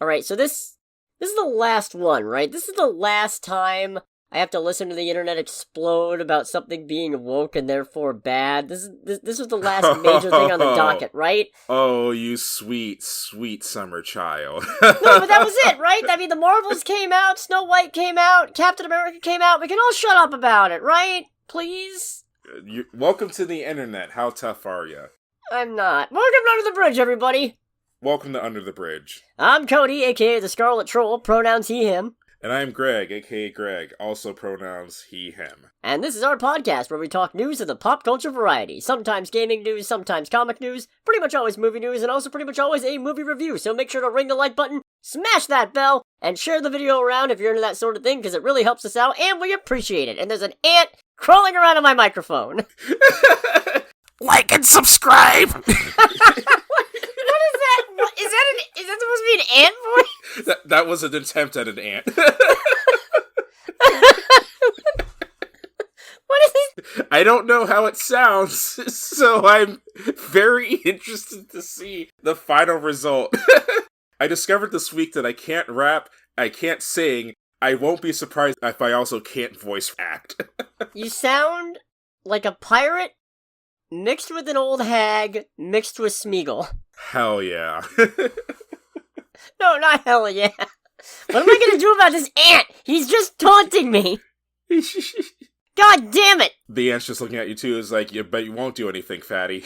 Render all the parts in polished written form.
Alright, so this is the last one, right? This is the last time I have to listen to the internet explode about something being woke and therefore bad. This was the last major thing on the docket, right? Oh, you sweet, sweet summer child. No, but that was it, right? I mean, the Marvels came out, Snow White came out, Captain America came out. We can all shut up about it, right? Please? Welcome to the internet. How tough are you? I'm not. Welcome to Under the Bridge, everybody. Welcome to Under the Bridge. I'm Cody, aka the Scarlet Troll, pronouns he, him. And I'm Greg, aka Greg, also pronouns he, him. And this is our podcast where we talk news of the pop culture variety. Sometimes gaming news, sometimes comic news, pretty much always movie news, and also pretty much always a movie review. So make sure to ring the like button, smash that bell, and share the video around if you're into that sort of thing, because it really helps us out, and we appreciate it. And there's an ant crawling around on my microphone. Like and subscribe! What is that? Is that supposed to be an ant voice? That was an attempt at an ant. What is this? I don't know how it sounds, so I'm very interested to see the final result. I discovered this week that I can't rap, I can't sing, I won't be surprised if I also can't voice act. You sound like a pirate mixed with an old hag mixed with Smeagol. Hell yeah. No, not hell yeah. What am I gonna do about this ant? He's just taunting me. God damn it! The ant's just looking at you too, is like, you bet you won't do anything, fatty.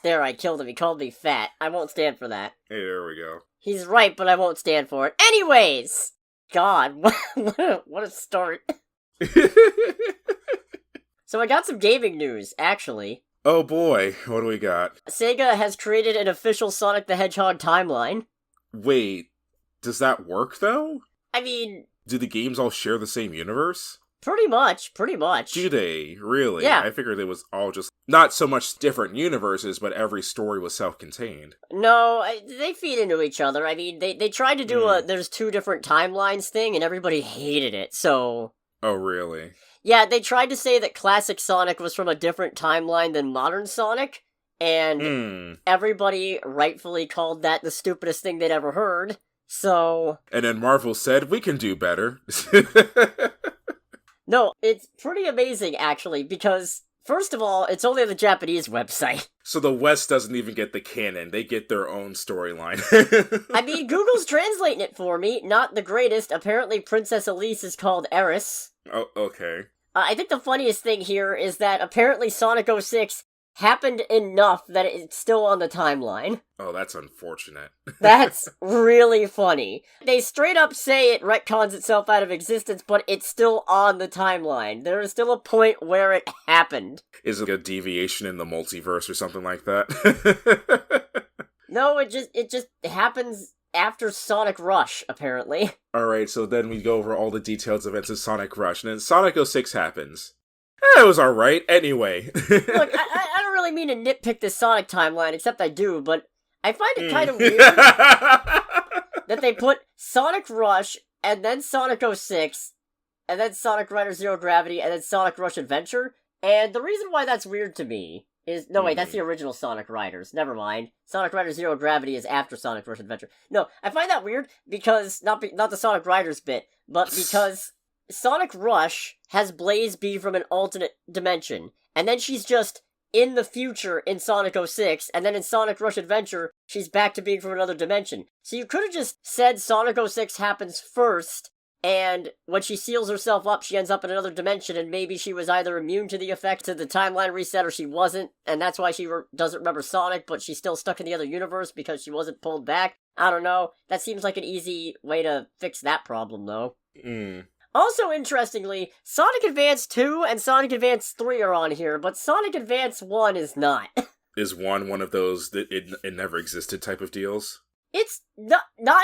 There, I killed him. He called me fat. I won't stand for that. Hey, there we go. He's right, but I won't stand for it. Anyways! God, what a start. So I got some gaming news, actually. Oh boy, what do we got? Sega has created an official Sonic the Hedgehog timeline. Wait, does that work though? I mean... Do the games all share the same universe? Pretty much. Do they? Really? Yeah. I figured it was all just, not so much different universes, but every story was self-contained. No, they feed into each other. I mean, they tried to do there's two different timelines thing, and everybody hated it, so... Oh, really? Yeah, they tried to say that classic Sonic was from a different timeline than modern Sonic, and everybody rightfully called that the stupidest thing they'd ever heard, so... And then Marvel said, we can do better. No, it's pretty amazing, actually, because, first of all, it's only on the Japanese website. So the West doesn't even get the canon, they get their own storyline. I mean, Google's translating it for me, not the greatest. Apparently Princess Elise is called Eris. Oh, okay. I think the funniest thing here is that apparently Sonic 06 happened enough that it's still on the timeline. Oh, that's unfortunate. That's really funny. They straight up say it retcons itself out of existence, but it's still on the timeline. There is still a point where it happened. Is it a deviation in the multiverse or something like that? No, it just happens after Sonic Rush, apparently. Alright, so then we go over all the details events of Sonic Rush, and then Sonic 06 happens. It was alright, anyway. Look, I don't really mean to nitpick this Sonic timeline, except I do, but I find it kind of weird that they put Sonic Rush, and then Sonic 06, and then Sonic Rider Zero Gravity, and then Sonic Rush Adventure, and the reason why that's weird to me is... No, wait, that's the original Sonic Riders. Never mind. Sonic Rider Zero Gravity is after Sonic Rush Adventure. No, I find that weird because... Not the Sonic Riders bit, but because... Sonic Rush has Blaze be from an alternate dimension, and then she's just in the future in Sonic 06, and then in Sonic Rush Adventure, she's back to being from another dimension. So you could have just said Sonic 06 happens first, and when she seals herself up, she ends up in another dimension, and maybe she was either immune to the effects of the timeline reset, or she wasn't, and that's why she doesn't remember Sonic, but she's still stuck in the other universe because she wasn't pulled back. I don't know. That seems like an easy way to fix that problem, though. Also, interestingly, Sonic Advance 2 and Sonic Advance 3 are on here, but Sonic Advance 1 is not. Is one of those that it never existed type of deals? It's not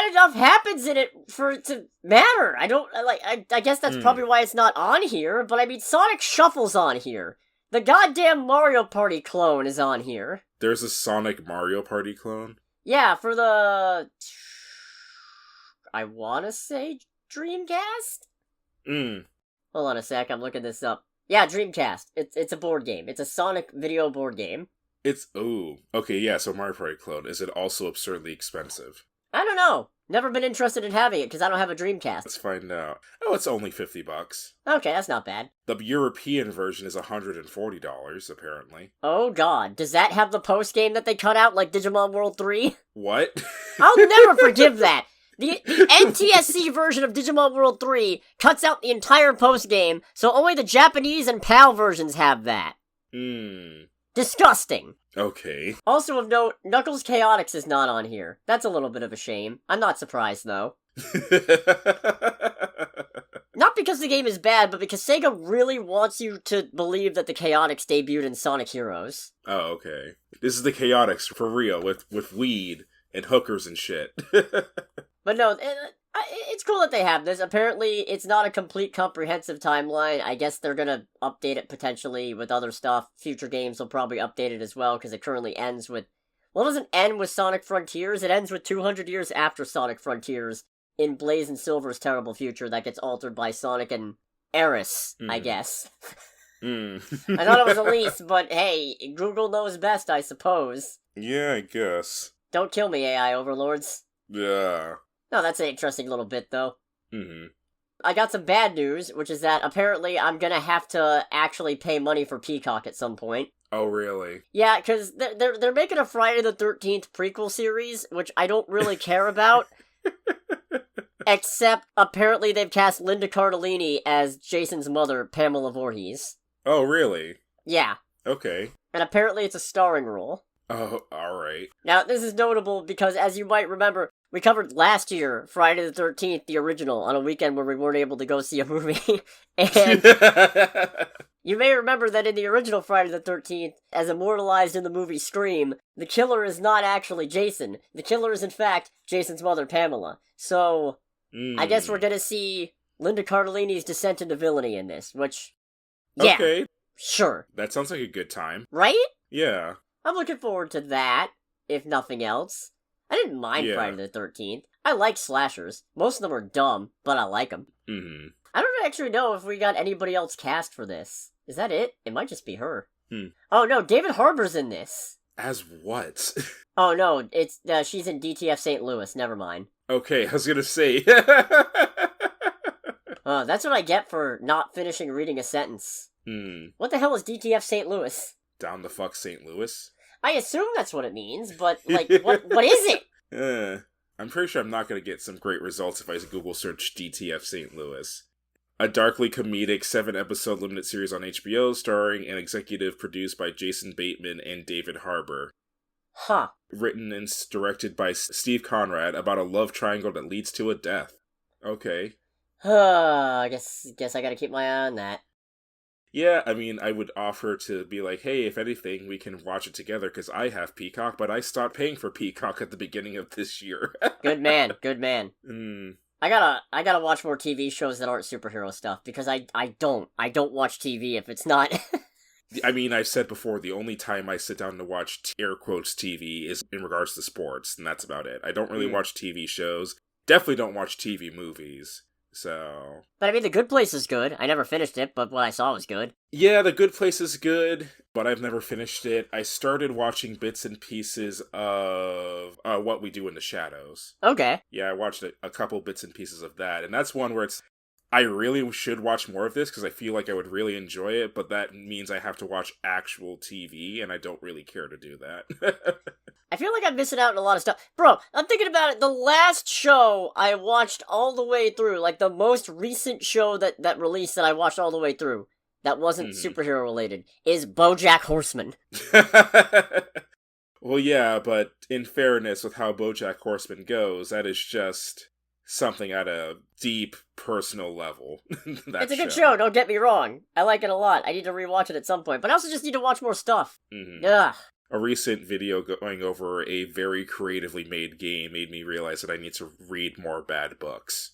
enough happens in it for it to matter. I guess that's probably why it's not on here, but I mean, Sonic Shuffle's on here. The goddamn Mario Party clone is on here. There's a Sonic Mario Party clone? Yeah, for the... I wanna say Dreamcast? Hold on a sec, I'm looking this up. Yeah, Dreamcast. It's a board game. It's a Sonic video board game. Okay, yeah, so Mario Party clone. Is it also absurdly expensive? I don't know. Never been interested in having it because I don't have a Dreamcast. Let's find out. Oh, it's only $50. Okay, that's not bad. The European version is $140, apparently. Oh god, does that have the post-game that they cut out like Digimon World 3? What? I'll never forgive that! The NTSC version of Digimon World 3 cuts out the entire post-game, so only the Japanese and PAL versions have that. Disgusting. Okay. Also of note, Knuckles Chaotix is not on here. That's a little bit of a shame. I'm not surprised, though. Not because the game is bad, but because Sega really wants you to believe that the Chaotix debuted in Sonic Heroes. Oh, okay. This is the Chaotix for real, with weed and hookers and shit. But no, it's cool that they have this. Apparently, it's not a complete comprehensive timeline. I guess they're gonna update it potentially with other stuff. Future games will probably update it as well, because it currently ends with... Well, it doesn't end with Sonic Frontiers, it ends with 200 years after Sonic Frontiers in Blaze and Silver's terrible future that gets altered by Sonic and Aeris, I guess. I thought it was Elise, but hey, Google knows best, I suppose. Yeah, I guess. Don't kill me, AI overlords. Yeah. No, that's an interesting little bit, though. I got some bad news, which is that apparently I'm gonna have to actually pay money for Peacock at some point. Oh, really? Yeah, because they're making a Friday the 13th prequel series, which I don't really care about. Except, apparently they've cast Linda Cardellini as Jason's mother, Pamela Voorhees. Oh, really? Yeah. Okay. And apparently it's a starring role. Oh, alright. Now, this is notable because, as you might remember, we covered last year, Friday the 13th, the original, on a weekend where we weren't able to go see a movie. And you may remember that in the original Friday the 13th, as immortalized in the movie Scream, the killer is not actually Jason. The killer is, in fact, Jason's mother, Pamela. So, I guess we're gonna see Linda Cardellini's descent into villainy in this, which, yeah, okay. Sure. That sounds like a good time. Right? Yeah. I'm looking forward to that, if nothing else. I didn't mind Friday the 13th. I like slashers. Most of them are dumb, but I like them. I don't actually know if we got anybody else cast for this. Is that it? It might just be her. Oh no, David Harbour's in this. As what? Oh no, it's she's in DTF St. Louis. Never mind. Okay, I was gonna say. That's what I get for not finishing reading a sentence. What the hell is DTF St. Louis? Down the fuck St. Louis? I assume that's what it means, but, like, what is it? I'm pretty sure I'm not going to get some great results if I Google search DTF St. Louis. A darkly comedic 7-episode limited series on HBO starring and executive produced by Jason Bateman and David Harbour. Huh. Written and directed by Steve Conrad about a love triangle that leads to a death. Okay. I guess I gotta keep my eye on that. Yeah, I mean, I would offer to be like, hey, if anything, we can watch it together, because I have Peacock, but I stopped paying for Peacock at the beginning of this year. Good man. I gotta watch more TV shows that aren't superhero stuff, because I don't watch TV if it's not... I mean, I've said before, the only time I sit down to watch, air quotes, TV is in regards to sports, and that's about it. I don't really watch TV shows. Definitely don't watch TV movies. So... But I mean, The Good Place is good. I never finished it, but what I saw was good. Yeah, The Good Place is good, but I've never finished it. I started watching bits and pieces of What We Do in the Shadows. Okay. Yeah, I watched a couple bits and pieces of that, and that's one where it's... I really should watch more of this, because I feel like I would really enjoy it, but that means I have to watch actual TV, and I don't really care to do that. I feel like I'm missing out on a lot of stuff. Bro, I'm thinking about it. The last show I watched all the way through, like the most recent show that released that I watched all the way through, that wasn't superhero related, is BoJack Horseman. Well, yeah, but in fairness with how BoJack Horseman goes, that is just something at a deep personal level. It's a good show, don't get me wrong. I like it a lot. I need to rewatch it at some point, but I also just need to watch more stuff. Ugh. A recent video going over a very creatively made game made me realize that I need to read more bad books.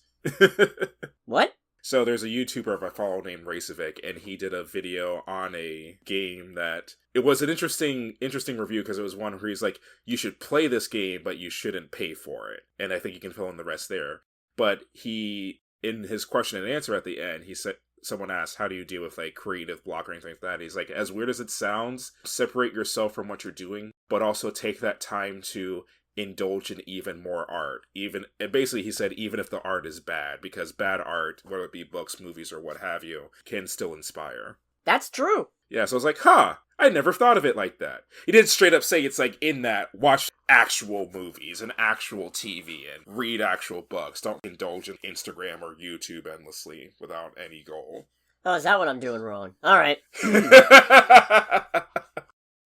What? So there's a YouTuber I follow named Racevic, and he did a video on a game that... It was an interesting review, because it was one where he's like, you should play this game, but you shouldn't pay for it. And I think you can fill in the rest there. But he, in his question and answer at the end, he said, someone asked, how do you deal with like creative block or anything like that? He's like, as weird as it sounds, separate yourself from what you're doing, but also take that time to indulge in even more art. And basically he said even if the art is bad, because bad art, whether it be books, movies, or what have you, can still inspire. That's true. Yeah, so I was like, I never thought of it like that. He didn't straight up say it's like in that, watch actual movies and actual TV and read actual books. Don't indulge in Instagram or YouTube endlessly without any goal. Oh, is that what I'm doing wrong? Alright.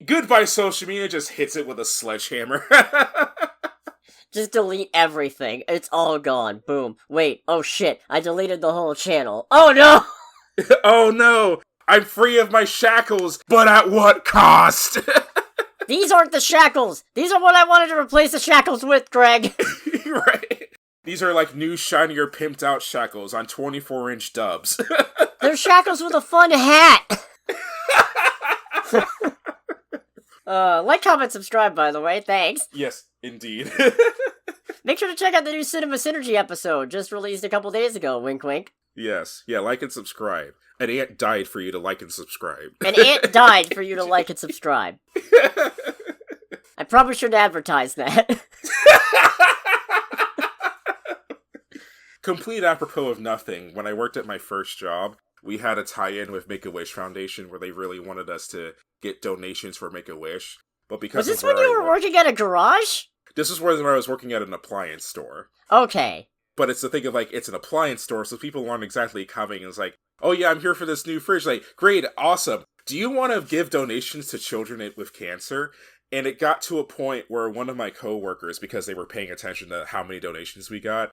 Goodbye social media just hits it with a sledgehammer. Just delete everything. It's all gone. Boom. Wait. Oh shit. I deleted the whole channel. Oh no! Oh no! I'm free of my shackles, but at what cost? These aren't the shackles! These are what I wanted to replace the shackles with, Greg! Right. These are like new, shinier, pimped out shackles on 24-inch dubs. They're shackles with a fun hat! Like, comment, subscribe, by the way. Thanks. Yes, indeed. Make sure to check out the new Cinema Synergy episode, just released a couple days ago. Wink, wink. Yes. Yeah, like and subscribe. An ant died for you to like and subscribe. An ant died for you to like and subscribe. I probably should advertise that. Complete apropos of nothing, when I worked at my first job, we had a tie-in with Make-A-Wish Foundation where they really wanted us to get donations for Make-A-Wish. But because Was this when you were working at a garage? This is where I was working at an appliance store. Okay. But it's the thing of, like, it's an appliance store, so people aren't exactly coming and it's like, oh yeah, I'm here for this new fridge. Like, great, awesome. Do you want to give donations to children with cancer? And it got to a point where one of my coworkers, because they were paying attention to how many donations we got,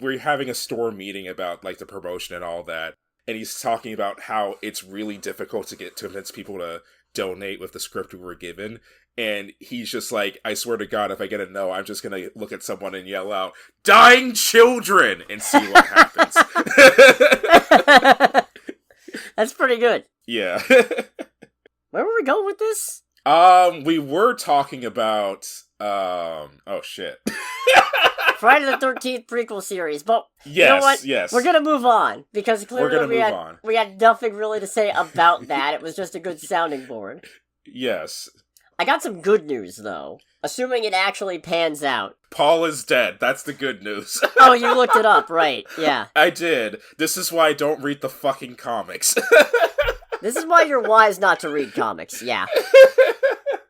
we're having a store meeting about, like, the promotion and all that. And he's talking about how it's really difficult to convince people to donate with the script we were given. And he's just like, I swear to God, if I get a no, I'm just gonna look at someone and yell out, dying children! And see what happens. That's pretty good. Yeah. Where were we going with this? We were talking about, oh shit. Friday the 13th prequel series, but yes, you know what? Yes. We're gonna move on, because clearly we had nothing really to say about that. It was just a good sounding board. Yes. I got some good news, though. Assuming it actually pans out. Paul is dead. That's the good news. Oh, you looked it up, right. Yeah. I did. This is why I don't read the fucking comics. This is why you're wise not to read comics, yeah.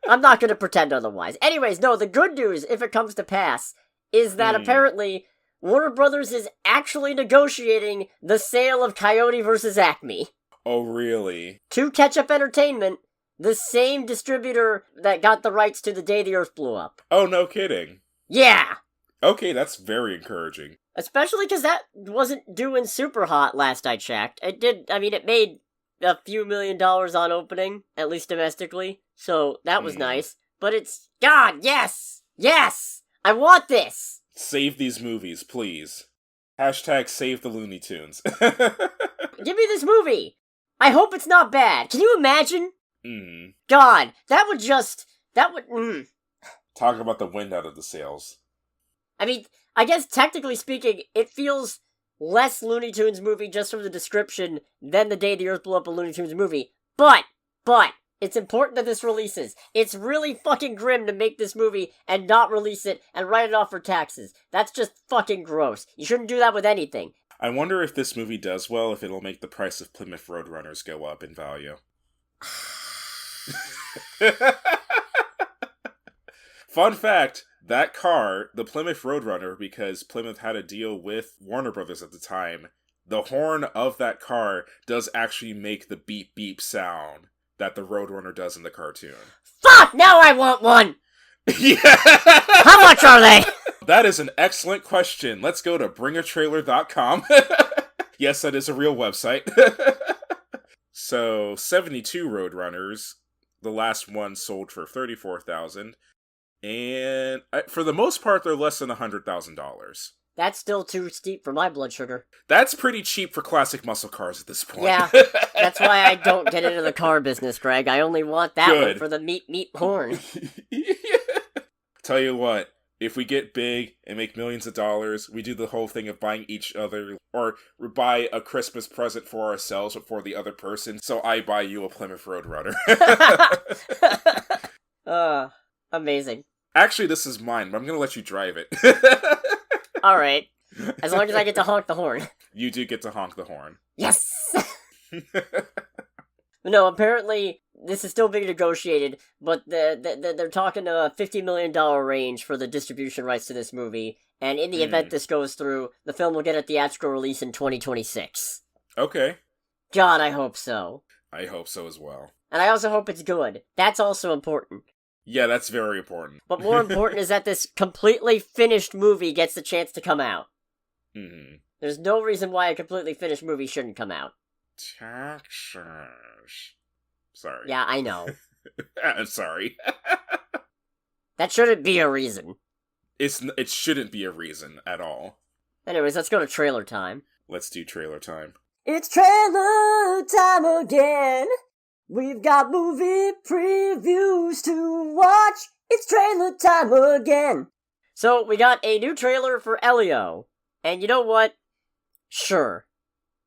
I'm not gonna pretend otherwise. Anyways, no, the good news, if it comes to pass, is that apparently Warner Brothers is actually negotiating the sale of Coyote versus Acme. Oh, really? To Ketchup Entertainment, the same distributor that got the rights to The Day the Earth Blew Up. Oh, no kidding. Yeah! Okay, that's very encouraging. Especially because that wasn't doing super hot last I checked. It made a few $1 million on opening, at least domestically, so that was nice. But it's, God, yes! Yes! I want this! Save these movies, please. Hashtag save the Looney Tunes. Give me this movie! I hope it's not bad. Can you imagine? God, that would... Talk about the wind out of the sails. I mean, I guess technically speaking, it feels less Looney Tunes movie just from the description than The Day the Earth Blew Up, a Looney Tunes movie. But, it's important that this releases. It's really fucking grim to make this movie and not release it and write it off for taxes. That's just fucking gross. You shouldn't do that with anything. I wonder if this movie does well, if it'll make the price of Plymouth Roadrunners go up in value. Fun fact, that car, the Plymouth Roadrunner, because Plymouth had a deal with Warner Brothers at the time, the horn of that car does actually make the beep beep sound that the Roadrunner does in the cartoon. Fuck! Now I want one! Yeah! How much are they? That is an excellent question. Let's go to bringatrailer.com. Yes, that is a real website. So, 72 Roadrunners. The last one sold for $34,000. And for the most part, they're less than $100,000. That's still too steep for my blood sugar. That's pretty cheap for classic muscle cars at this point. Yeah, that's why I don't get into the car business, Greg. I only want that one for the meat horn. Tell you what, if we get big and make millions of dollars, we do the whole thing of buying each other, or buy a Christmas present for ourselves but for the other person, so I buy you a Plymouth Roadrunner. Amazing. Actually, this is mine, but I'm gonna let you drive it. Alright. As long as I get to honk the horn. You do get to honk the horn. Yes! No, apparently, this is still being negotiated, but they're talking a $50 million range for the distribution rights to this movie, and in the event this goes through, the film will get a theatrical release in 2026. Okay. God, I hope so. I hope so as well. And I also hope it's good. That's also important. Yeah, that's very important. But more important is that this completely finished movie gets the chance to come out. Mm-hmm. There's no reason why a completely finished movie shouldn't come out. Taxes. Sorry. Yeah, I know. I'm sorry. That shouldn't be a reason. It shouldn't be a reason at all. Anyways, let's go to trailer time. Let's do trailer time. It's trailer time again. We've got movie previews to watch. It's trailer time again. So, we got a new trailer for Elio. And you know what? Sure.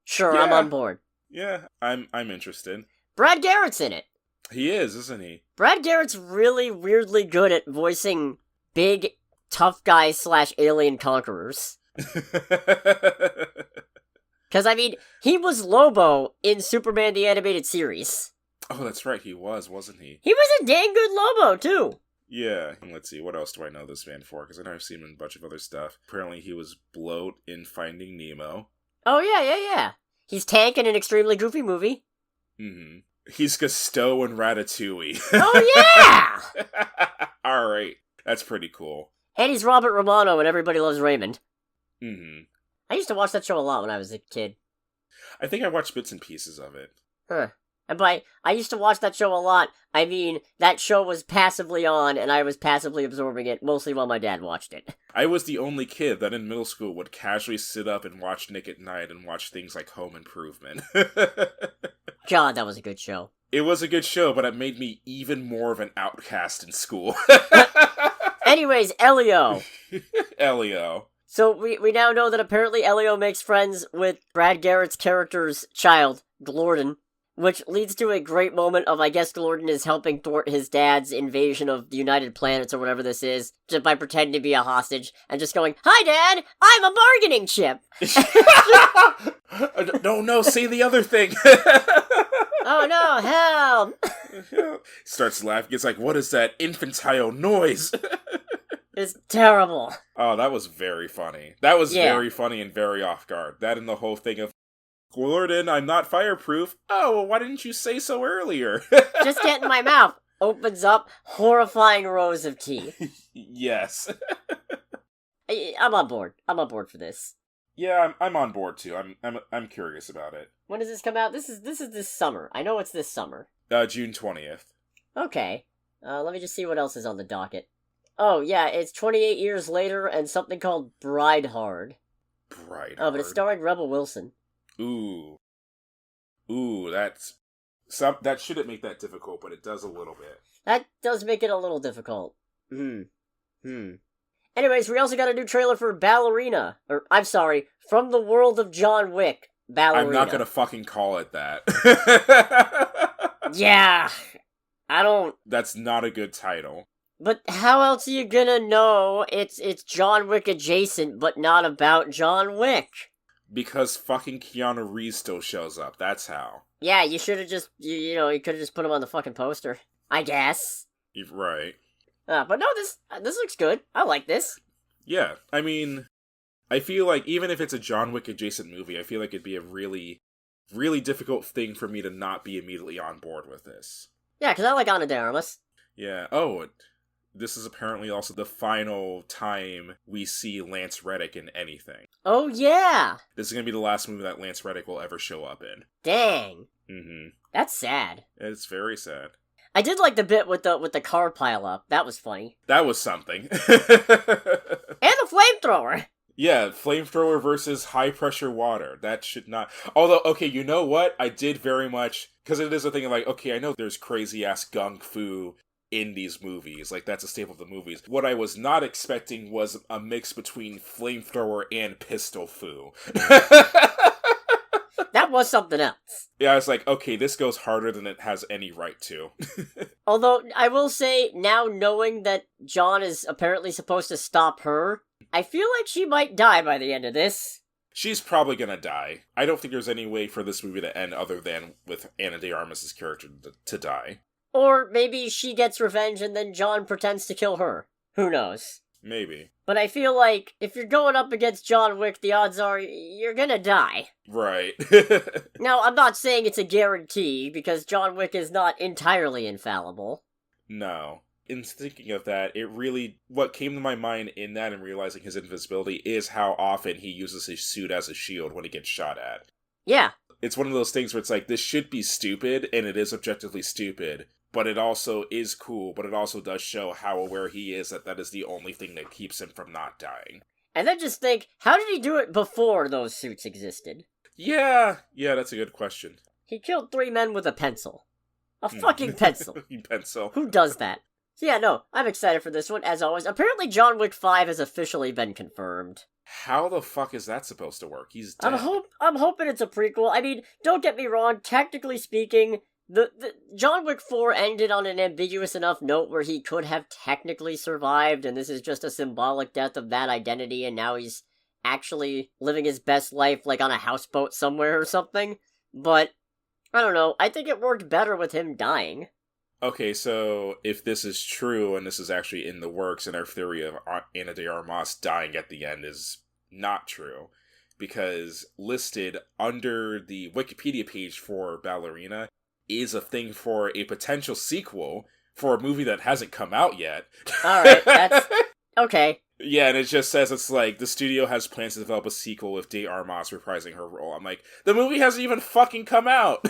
Sure, Yeah. I'm on board. Yeah, I'm interested. Brad Garrett's in it. He is, isn't he? Brad Garrett's really weirdly good at voicing big, tough guys / alien conquerors. Because, I mean, he was Lobo in Superman the Animated Series. Oh, that's right, he was, wasn't he? He was a dang good Lobo, too. Yeah, let's see, what else do I know this man for? Because I know I've seen him in a bunch of other stuff. Apparently he was Bloat in Finding Nemo. Oh, yeah. He's Tank in an extremely goofy movie. Mm-hmm. He's Gusteau in Ratatouille. Oh, yeah! Alright, that's pretty cool. And he's Robert Romano in Everybody Loves Raymond. Mm-hmm. I used to watch that show a lot when I was a kid. I think I watched bits and pieces of it. Huh. And by I used to watch that show a lot, I mean that show was passively on and I was passively absorbing it, mostly while my dad watched it. I was the only kid that in middle school would casually sit up and watch Nick at Night and watch things like Home Improvement. God, that was a good show. It was a good show, but it made me even more of an outcast in school. Anyways, Elio. Elio. So we now know that apparently Elio makes friends with Brad Garrett's character's child, Glorden, which leads to a great moment of, I guess, Glorden is helping thwart his dad's invasion of the United Planets or whatever this is, just by pretending to be a hostage, and just going, "Hi, Dad! I'm a bargaining chip!" No, say the other thing! Oh no, help! Starts laughing, it's like, what is that infantile noise? It's terrible. Oh, that was very funny. That was Yeah. very funny and very off guard. That and the whole thing of, Glorden, I'm not fireproof. Oh, well, why didn't you say so earlier? Just get in my mouth. Opens up, horrifying rows of teeth. Yes. I'm on board. I'm on board for this. Yeah, I'm on board too. I'm curious about it. When does this come out? This is this summer. I know it's this summer. June 20th. Okay. Let me just see what else is on the docket. Oh, yeah, it's 28 years later and something called Bride Hard. Bride Oh, but it's starring Rebel Wilson. Ooh, that shouldn't make that difficult, but it does a little bit. That does make it a little difficult. Anyways, we also got a new trailer for Ballerina. Or, I'm sorry, From the World of John Wick, Ballerina. I'm not gonna fucking call it that. Yeah, I don't... That's not a good title. But how else are you gonna know it's John Wick adjacent, but not about John Wick? Because fucking Keanu Reeves still shows up, that's how. Yeah, you should've just, you could've just put him on the fucking poster. I guess. You're right. But no, this looks good. I like this. Yeah, I mean, I feel like even if it's a John Wick adjacent movie, I feel like it'd be a really, really difficult thing for me to not be immediately on board with this. Yeah, because I like Ana de Armas. Yeah, this is apparently also the final time we see Lance Reddick in anything. Oh, yeah! This is going to be the last movie that Lance Reddick will ever show up in. Dang. Mm-hmm. That's sad. It's very sad. I did like the bit with the car pile-up. That was funny. That was something. And the flamethrower! Yeah, flamethrower versus high-pressure water. That should not... Although, okay, you know what? I did very much... Because it is a thing of like, okay, I know there's crazy-ass gung fu in these movies. Like, that's a staple of the movies. What I was not expecting was a mix between flamethrower and pistol fu. That was something else. Yeah, I was like, okay, this goes harder than it has any right to. Although, I will say, now knowing that John is apparently supposed to stop her, I feel like she might die by the end of this. She's probably gonna die. I don't think there's any way for this movie to end other than with Ana de Armas' character to die. Or maybe she gets revenge and then John pretends to kill her. Who knows? Maybe. But I feel like, if you're going up against John Wick, the odds are you're gonna die. Right. Now, I'm not saying it's a guarantee, because John Wick is not entirely infallible. No. In thinking of that, what came to my mind in that and realizing his invisibility is how often he uses his suit as a shield when he gets shot at. Yeah. It's one of those things where it's like, this should be stupid, and it is objectively stupid, but it also is cool, but it also does show how aware he is that is the only thing that keeps him from not dying. And then just think, how did he do it before those suits existed? Yeah, that's a good question. He killed 3 men with a pencil. A fucking pencil. Pencil. Who does that? So yeah, no, I'm excited for this one, as always. Apparently John Wick 5 has officially been confirmed. How the fuck is that supposed to work? He's dead. I'm hoping it's a prequel. I mean, don't get me wrong, technically speaking, the John Wick 4 ended on an ambiguous enough note where he could have technically survived, and this is just a symbolic death of that identity, and now he's actually living his best life, like on a houseboat somewhere or something. But, I don't know, I think it worked better with him dying. Okay, so if this is true, and this is actually in the works, and our theory of Ana de Armas dying at the end is not true, because listed under the Wikipedia page for Ballerina is a thing for a potential sequel for a movie that hasn't come out yet. Alright, that's... okay. Yeah, and it just says it's like, the studio has plans to develop a sequel with de Armas reprising her role. I'm like, the movie hasn't even fucking come out!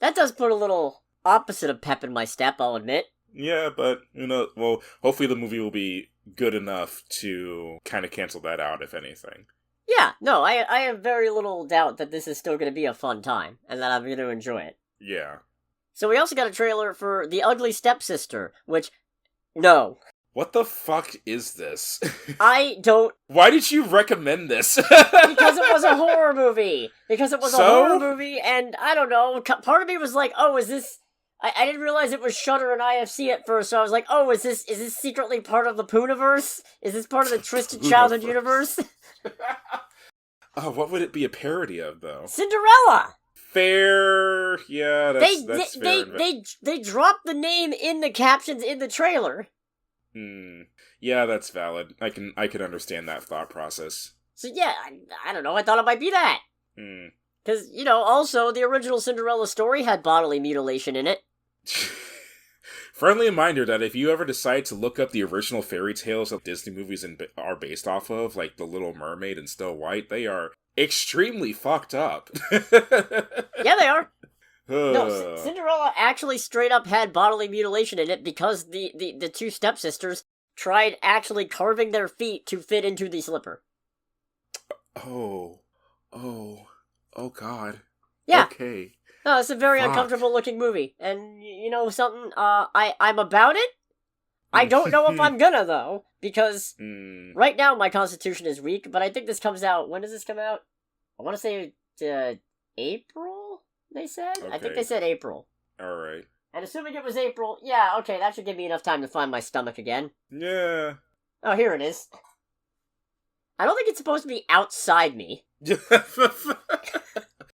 That does put a little opposite of pep in my step, I'll admit. Yeah, but, well, hopefully the movie will be good enough to kind of cancel that out, if anything. Yeah, no, I have very little doubt that this is still going to be a fun time, and that I'm going to enjoy it. Yeah. So we also got a trailer for The Ugly Stepsister, which, no. What the fuck is this? I don't... Why did you recommend this? Because it was a horror movie! Because it was a horror movie, and I don't know, part of me was like, oh, is this... I didn't realize it was Shudder and IFC at first, so I was like, oh, is this secretly part of the Pooniverse? Is this part of the Twisted Childhood universe? Oh, what would it be a parody of, though? Cinderella! Fair... Yeah, that's fair. They dropped the name in the captions in the trailer. Yeah, that's valid. I can understand that thought process. So yeah, I don't know, I thought it might be that. Because, also, the original Cinderella story had bodily mutilation in it. Friendly reminder that if you ever decide to look up the original fairy tales that Disney movies are based off of, like The Little Mermaid and Snow White, they are extremely fucked up. Yeah, they are. No, Cinderella actually straight up had bodily mutilation in it because the 2 stepsisters tried actually carving their feet to fit into the slipper. Oh God. Yeah. Okay. No, it's a very uncomfortable looking movie. And, you know something, I'm about it? I don't know if I'm gonna, though, because right now my constitution is weak, but I think this comes out, when does this come out? I want to say, April, they said? Okay. I think they said April. Alright. And assuming it was April, yeah, okay, that should give me enough time to find my stomach again. Yeah. Oh, here it is. I don't think it's supposed to be outside me.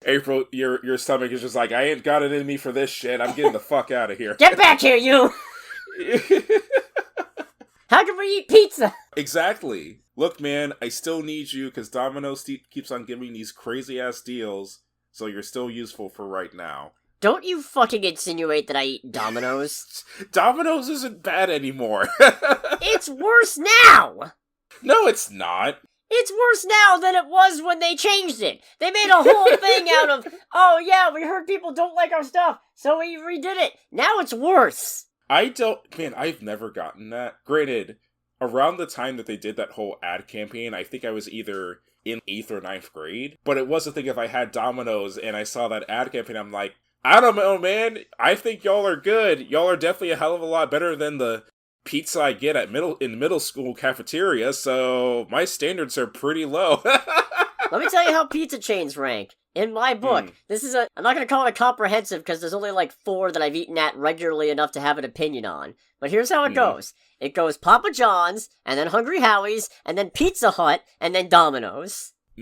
April, your stomach is just like, I ain't got it in me for this shit. I'm getting the fuck out of here. Get back here, you! How can we eat pizza? Exactly. Look, man, I still need you because Domino's keeps on giving these crazy-ass deals, so you're still useful for right now. Don't you fucking insinuate that I eat Domino's. Domino's isn't bad anymore. It's worse now! No, it's not. It's worse now than it was when they changed it. They made a whole thing out of, oh yeah, we heard people don't like our stuff, so we redid it. Now it's worse. I've never gotten that. Granted, around the time that they did that whole ad campaign, I think I was either in 8th or 9th grade. But it was the thing, if I had Domino's and I saw that ad campaign, I'm like, I don't know, man. I think y'all are good. Y'all are definitely a hell of a lot better than the pizza I get in middle school cafeteria, so my standards are pretty low. Let me tell you how pizza chains rank. In my book, this is I'm not going to call it a comprehensive because there's only like 4 that I've eaten at regularly enough to have an opinion on. But here's how it goes. It goes Papa John's, and then Hungry Howie's, and then Pizza Hut, and then Domino's. I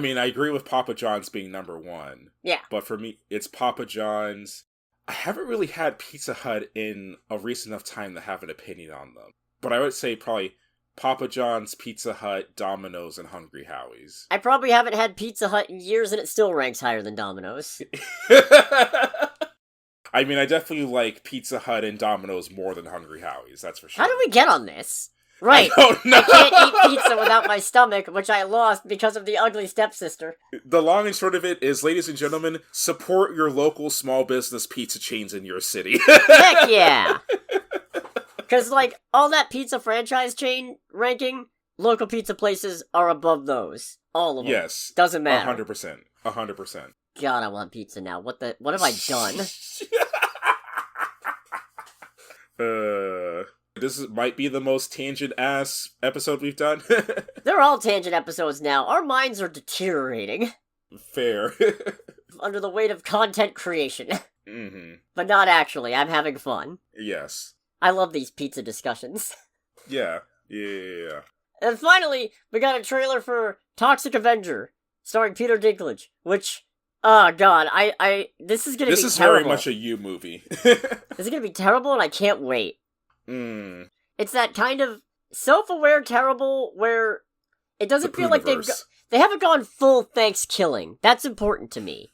mean, I agree with Papa John's being number 1. Yeah. But for me, it's Papa John's. I haven't really had Pizza Hut in a recent enough time to have an opinion on them. But I would say probably Papa John's, Pizza Hut, Domino's, and Hungry Howie's. I probably haven't had Pizza Hut in years, and it still ranks higher than Domino's. I mean, I definitely like Pizza Hut and Domino's more than Hungry Howie's, that's for sure. How did we get on this? Right. I don't know. I can't eat pizza without my stomach, which I lost because of the ugly stepsister. The long and short of it is, ladies and gentlemen, support your local small business pizza chains in your city. Heck yeah! Because, like, all that pizza franchise chain ranking, local pizza places are above those. All of them. Yes. Doesn't matter. 100%. 100%. God, I want pizza now. What have I done? This might be the most tangent-ass episode we've done. They're all tangent episodes now. Our minds are deteriorating. Fair. Under the weight of content creation. But not actually. I'm having fun. Yes. I love these pizza discussions. Yeah. And finally, we got a trailer for Toxic Avenger, starring Peter Dinklage, which, oh god, this is gonna be terrible. This is very much a you movie. This is gonna be terrible, and I can't wait. It's that kind of self-aware terrible where it doesn't feel like they haven't gone full thanks killing. That's important to me.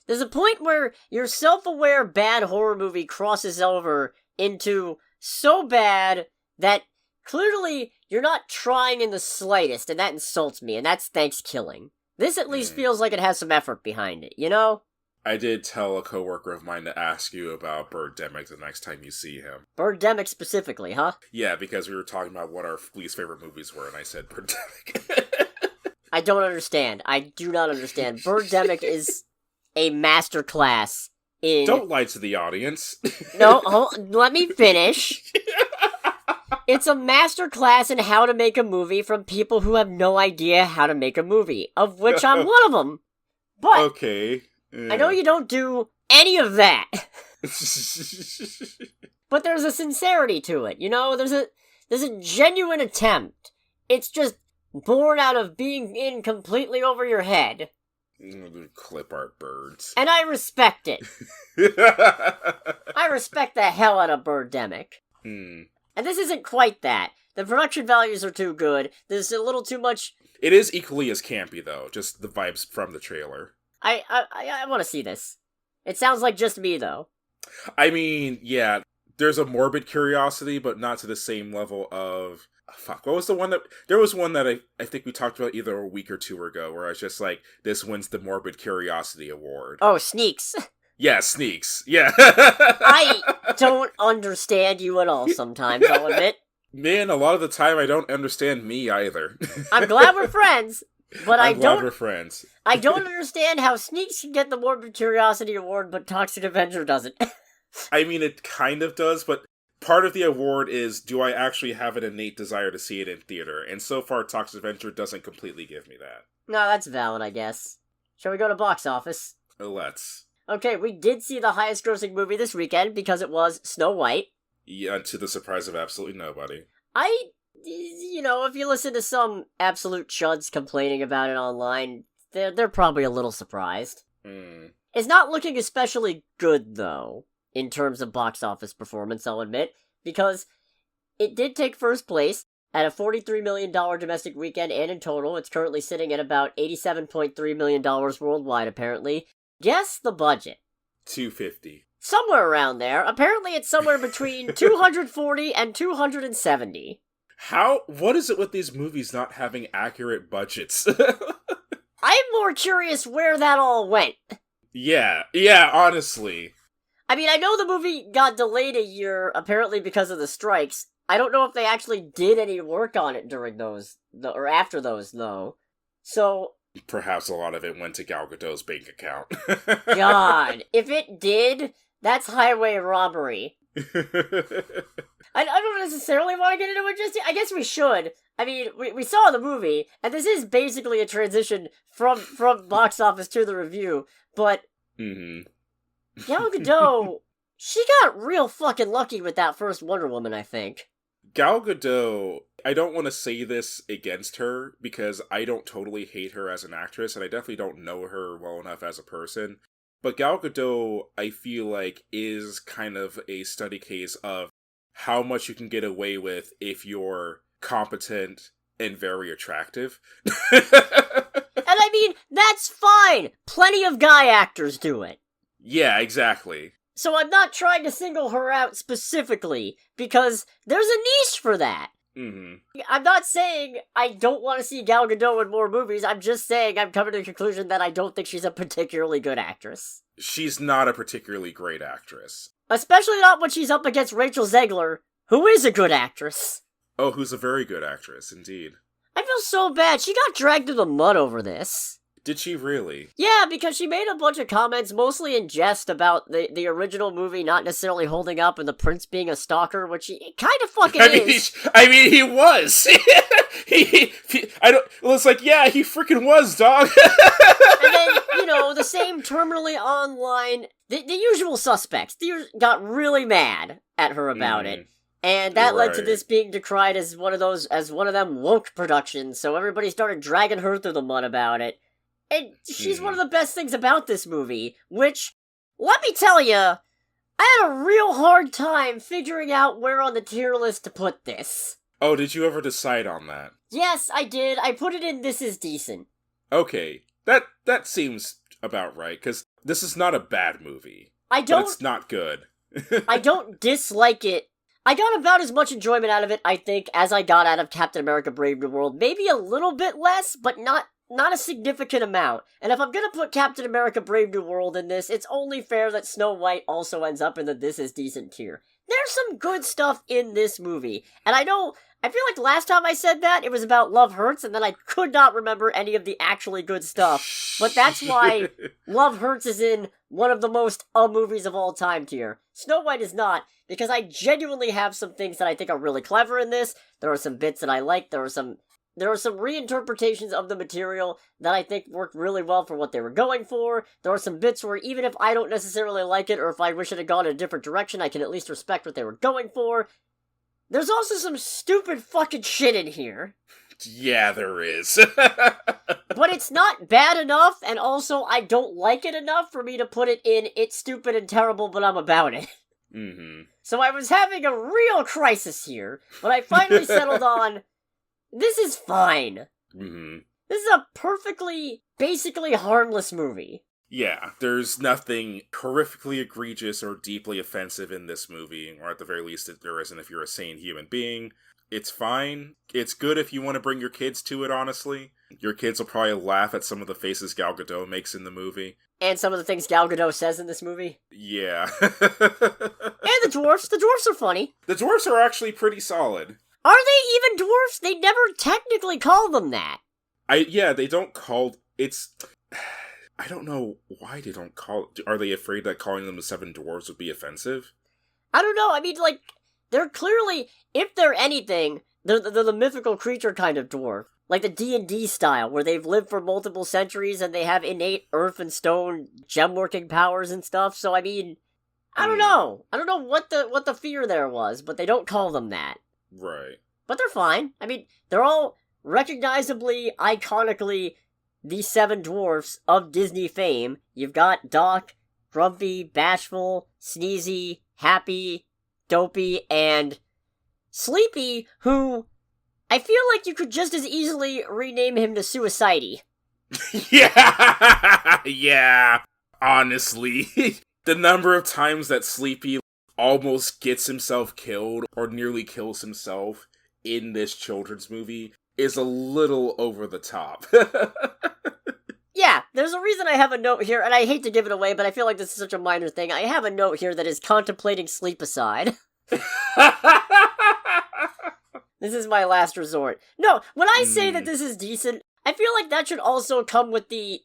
There's a point where your self-aware bad horror movie crosses over into so bad that clearly you're not trying in the slightest, and that insults me, and that's thanks killing. This at least feels like it has some effort behind it, you know? I did tell a coworker of mine to ask you about Birdemic the next time you see him. Birdemic specifically, huh? Yeah, because we were talking about what our least favorite movies were, and I said Birdemic. I don't understand. I do not understand. Birdemic is a masterclass in... Don't lie to the audience. No, let me finish. It's a masterclass in how to make a movie from people who have no idea how to make a movie, of which I'm one of them. But okay. I know you don't do any of that. But there's a sincerity to it, you know? There's a genuine attempt. It's just born out of being in completely over your head. Clip art birds. And I respect it. I respect the hell out of Birdemic. And this isn't quite that. The production values are too good. There's a little too much... It is equally as campy, though. Just the vibes from the trailer. I want to see this. It sounds like just me, though. I mean, yeah. There's a morbid curiosity, but not to the same level of... Fuck, what was the one that... There was one that I think we talked about either a week or 2 ago, where I was just like, this wins the Morbid Curiosity Award. Oh, Sneaks. Yeah, Sneaks. Yeah. I don't understand you at all sometimes, I'll admit. Man, a lot of the time I don't understand me either. I'm glad we're friends, but I'm glad we're friends. I don't understand how Sneaks can get the Morbid Curiosity Award, but Toxic Avenger doesn't. I mean, it kind of does, but part of the award is, do I actually have an innate desire to see it in theater? And so far, Toxic Avenger doesn't completely give me that. No, that's valid, I guess. Shall we go to box office? Let's. Okay, we did see the highest grossing movie this weekend because it was Snow White. Yeah, to the surprise of absolutely nobody. If you listen to some absolute chuds complaining about it online, they're probably a little surprised. It's not looking especially good, though, in terms of box office performance, I'll admit, because it did take first place at a $43 million domestic weekend, and in total, it's currently sitting at about $87.3 million worldwide, apparently. Guess the budget. $250. Somewhere around there. Apparently it's somewhere between $240 and $270. What is it with these movies not having accurate budgets? I'm more curious where that all went. Yeah, honestly. I mean, I know the movie got delayed a year, apparently because of the strikes. I don't know if they actually did any work on it during those, or after those, though. So... Perhaps a lot of it went to Gal Gadot's bank account. God, if it did, that's highway robbery. I don't necessarily want to get into it just yet. I guess we should. I mean, we saw the movie, and this is basically a transition from box office to the review, but Gal Gadot, she got real fucking lucky with that first Wonder Woman, I think. Gal Gadot, I don't want to say this against her, because I don't totally hate her as an actress, and I definitely don't know her well enough as a person. But Gal Gadot, I feel like, is kind of a study case of how much you can get away with if you're competent and very attractive. And I mean, that's fine! Plenty of guy actors do it. Yeah, exactly. So I'm not trying to single her out specifically, because there's a niche for that. I'm not saying I don't want to see Gal Gadot in more movies, I'm just saying I'm coming to the conclusion that I don't think she's a particularly good actress. She's not a particularly great actress. Especially not when she's up against Rachel Zegler, who is a good actress. Oh, who's a very good actress, indeed. I feel so bad, she got dragged through the mud over this. Did she really? Yeah, because she made a bunch of comments, mostly in jest, about the original movie not necessarily holding up and the prince being a stalker, which he kind of fucking is. I mean, he was. It's like, yeah, he freaking was, dog. And then, the same terminally online, the usual suspects, got really mad at her about it. And that led to this being decried as one of them woke productions, so everybody started dragging her through the mud about it. And she's one of the best things about this movie, which, let me tell you, I had a real hard time figuring out where on the tier list to put this. Oh, did you ever decide on that? Yes, I did. I put it in This Is Decent. Okay, that seems about right, because this is not a bad movie. But it's not good. I don't dislike it. I got about as much enjoyment out of it, I think, as I got out of Captain America Brave New World. Maybe a little bit less, but not a significant amount. And if I'm gonna put Captain America Brave New World in this, it's only fair that Snow White also ends up in the This Is Decent tier. There's some good stuff in this movie. And I feel like last time I said that, it was about Love Hurts, and then I could not remember any of the actually good stuff. But that's why Love Hurts is in one of the most movies of all time tier. Snow White is not, because I genuinely have some things that I think are really clever in this. There are some bits that I like, there are some reinterpretations of the material that I think worked really well for what they were going for. There are some bits where even if I don't necessarily like it, or if I wish it had gone in a different direction, I can at least respect what they were going for. There's also some stupid fucking shit in here. Yeah, there is. But it's not bad enough, and also I don't like it enough for me to put it in It's Stupid and Terrible, but I'm about it. So I was having a real crisis here, but I finally settled on, this is fine. This is a perfectly, basically harmless movie. Yeah, there's nothing horrifically egregious or deeply offensive in this movie, or at the very least there isn't if you're a sane human being. It's fine. It's good if you want to bring your kids to it, honestly. Your kids will probably laugh at some of the faces Gal Gadot makes in the movie. And some of the things Gal Gadot says in this movie. Yeah. And the dwarfs. The dwarfs are funny. The dwarfs are actually pretty solid. Are they even dwarfs? They never technically call them that. They don't call... I don't know why they don't call... Are they afraid that calling them the Seven Dwarves would be offensive? I don't know. I mean, they're clearly, if they're anything, they're the mythical creature kind of dwarf. Like the D&D style, where they've lived for multiple centuries and they have innate earth and stone gem-working powers and stuff. So, I mean, I don't know. I don't know what the fear there was, but they don't call them that. Right. But they're fine. I mean, they're all recognizably, iconically, the Seven Dwarfs of Disney fame. You've got Doc, Grumpy, Bashful, Sneezy, Happy, Dopey, and Sleepy, who I feel like you could just as easily rename him to Suicidey. Yeah, honestly. The number of times that Sleepy almost gets himself killed, or nearly kills himself, in this children's movie is a little over the top. Yeah, there's a reason I have a note here, and I hate to give it away, but I feel like this is such a minor thing. I have a note here that is contemplating sleep-aside. This is my last resort. No, when I say that this is decent, I feel like that should also come with the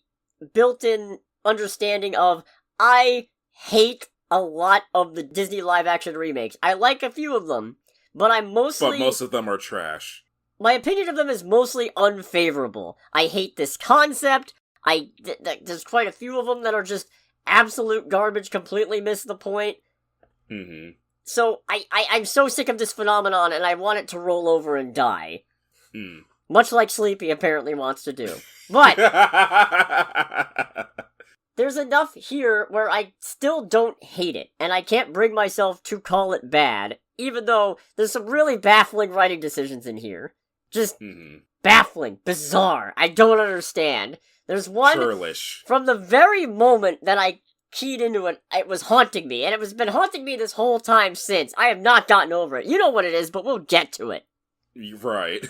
built-in understanding of, I hate a lot of the Disney live-action remakes. I like a few of them, but most of them are trash. My opinion of them is mostly unfavorable. I hate this concept. There's quite a few of them that are just absolute garbage, completely miss the point. Mm-hmm. So I'm so sick of this phenomenon, and I want it to roll over and die. Mm. Much like Sleepy apparently wants to do. But there's enough here where I still don't hate it, and I can't bring myself to call it bad, even though there's some really baffling writing decisions in here. Just baffling, bizarre, I don't understand. There's one churlish. From the very moment that I keyed into it, it was haunting me, and it has been haunting me this whole time since. I have not gotten over it. You know what it is, but we'll get to it. Right.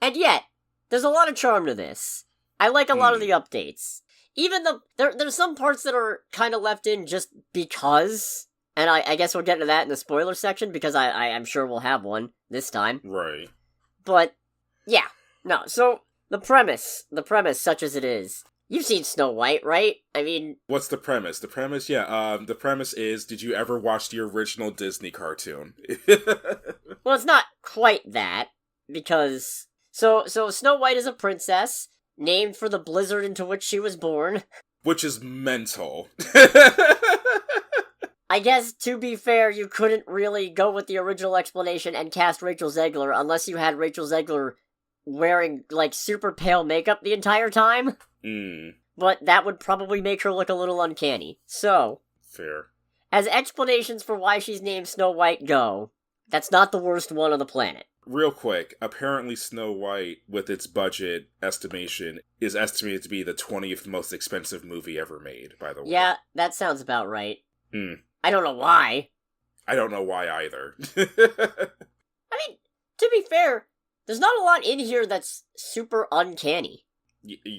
And yet, there's a lot of charm to this. I like a lot of the updates. Even there's some parts that are kind of left in just because, and I guess we'll get into that in the spoiler section, because I'm sure we'll have one this time. Right. But, yeah. No, so, the premise, such as it is. You've seen Snow White, right? I mean... What's the premise? The premise is, did you ever watch the original Disney cartoon? Well, it's not quite that, because... So Snow White is a princess, named for the blizzard into which she was born. Which is mental. I guess, to be fair, you couldn't really go with the original explanation and cast Rachel Zegler unless you had Rachel Zegler wearing, like, super pale makeup the entire time. But that would probably make her look a little uncanny. So... Fair. As explanations for why she's named Snow White go, that's not the worst one on the planet. Real quick, apparently Snow White, with its budget estimation, is estimated to be the 20th most expensive movie ever made, by the way. Yeah, that sounds about right. I don't know why. I don't know why either. I mean, to be fair, there's not a lot in here that's super uncanny.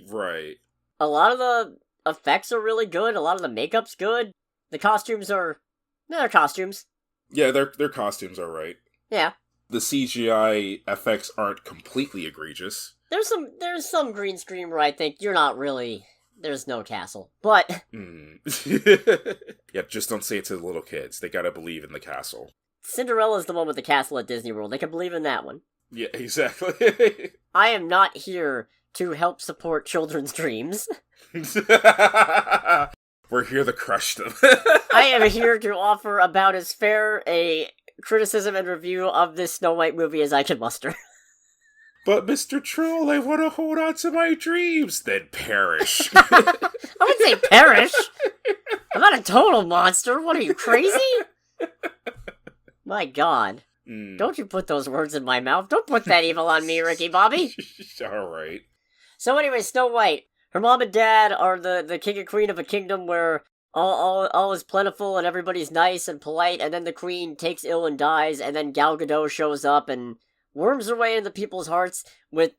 Right. A lot of the effects are really good, a lot of the makeup's good. The costumes are... they're costumes. Yeah, their costumes are right. Yeah. The CGI effects aren't completely egregious. There's some green screen where I think you're not really... there's no castle. But... Yeah, just don't say it to the little kids. They gotta believe in the castle. Cinderella's the one with the castle at Disney World. They can believe in that one. Yeah, exactly. I am not here to help support children's dreams. We're here to crush them. I am here to offer about as fair a criticism and review of this Snow White movie as I can muster. But Mr. Troll, I want to hold on to my dreams. Then perish. I wouldn't say perish. I'm not a total monster. What are you, crazy? My God. Don't you put those words in my mouth. Don't put that evil on me, Ricky Bobby. Alright. So anyway, Snow White. Her mom and dad are the king and queen of a kingdom where all is plentiful and everybody's nice and polite, and then the queen takes ill and dies, and then Gal Gadot shows up and worms her way into people's hearts with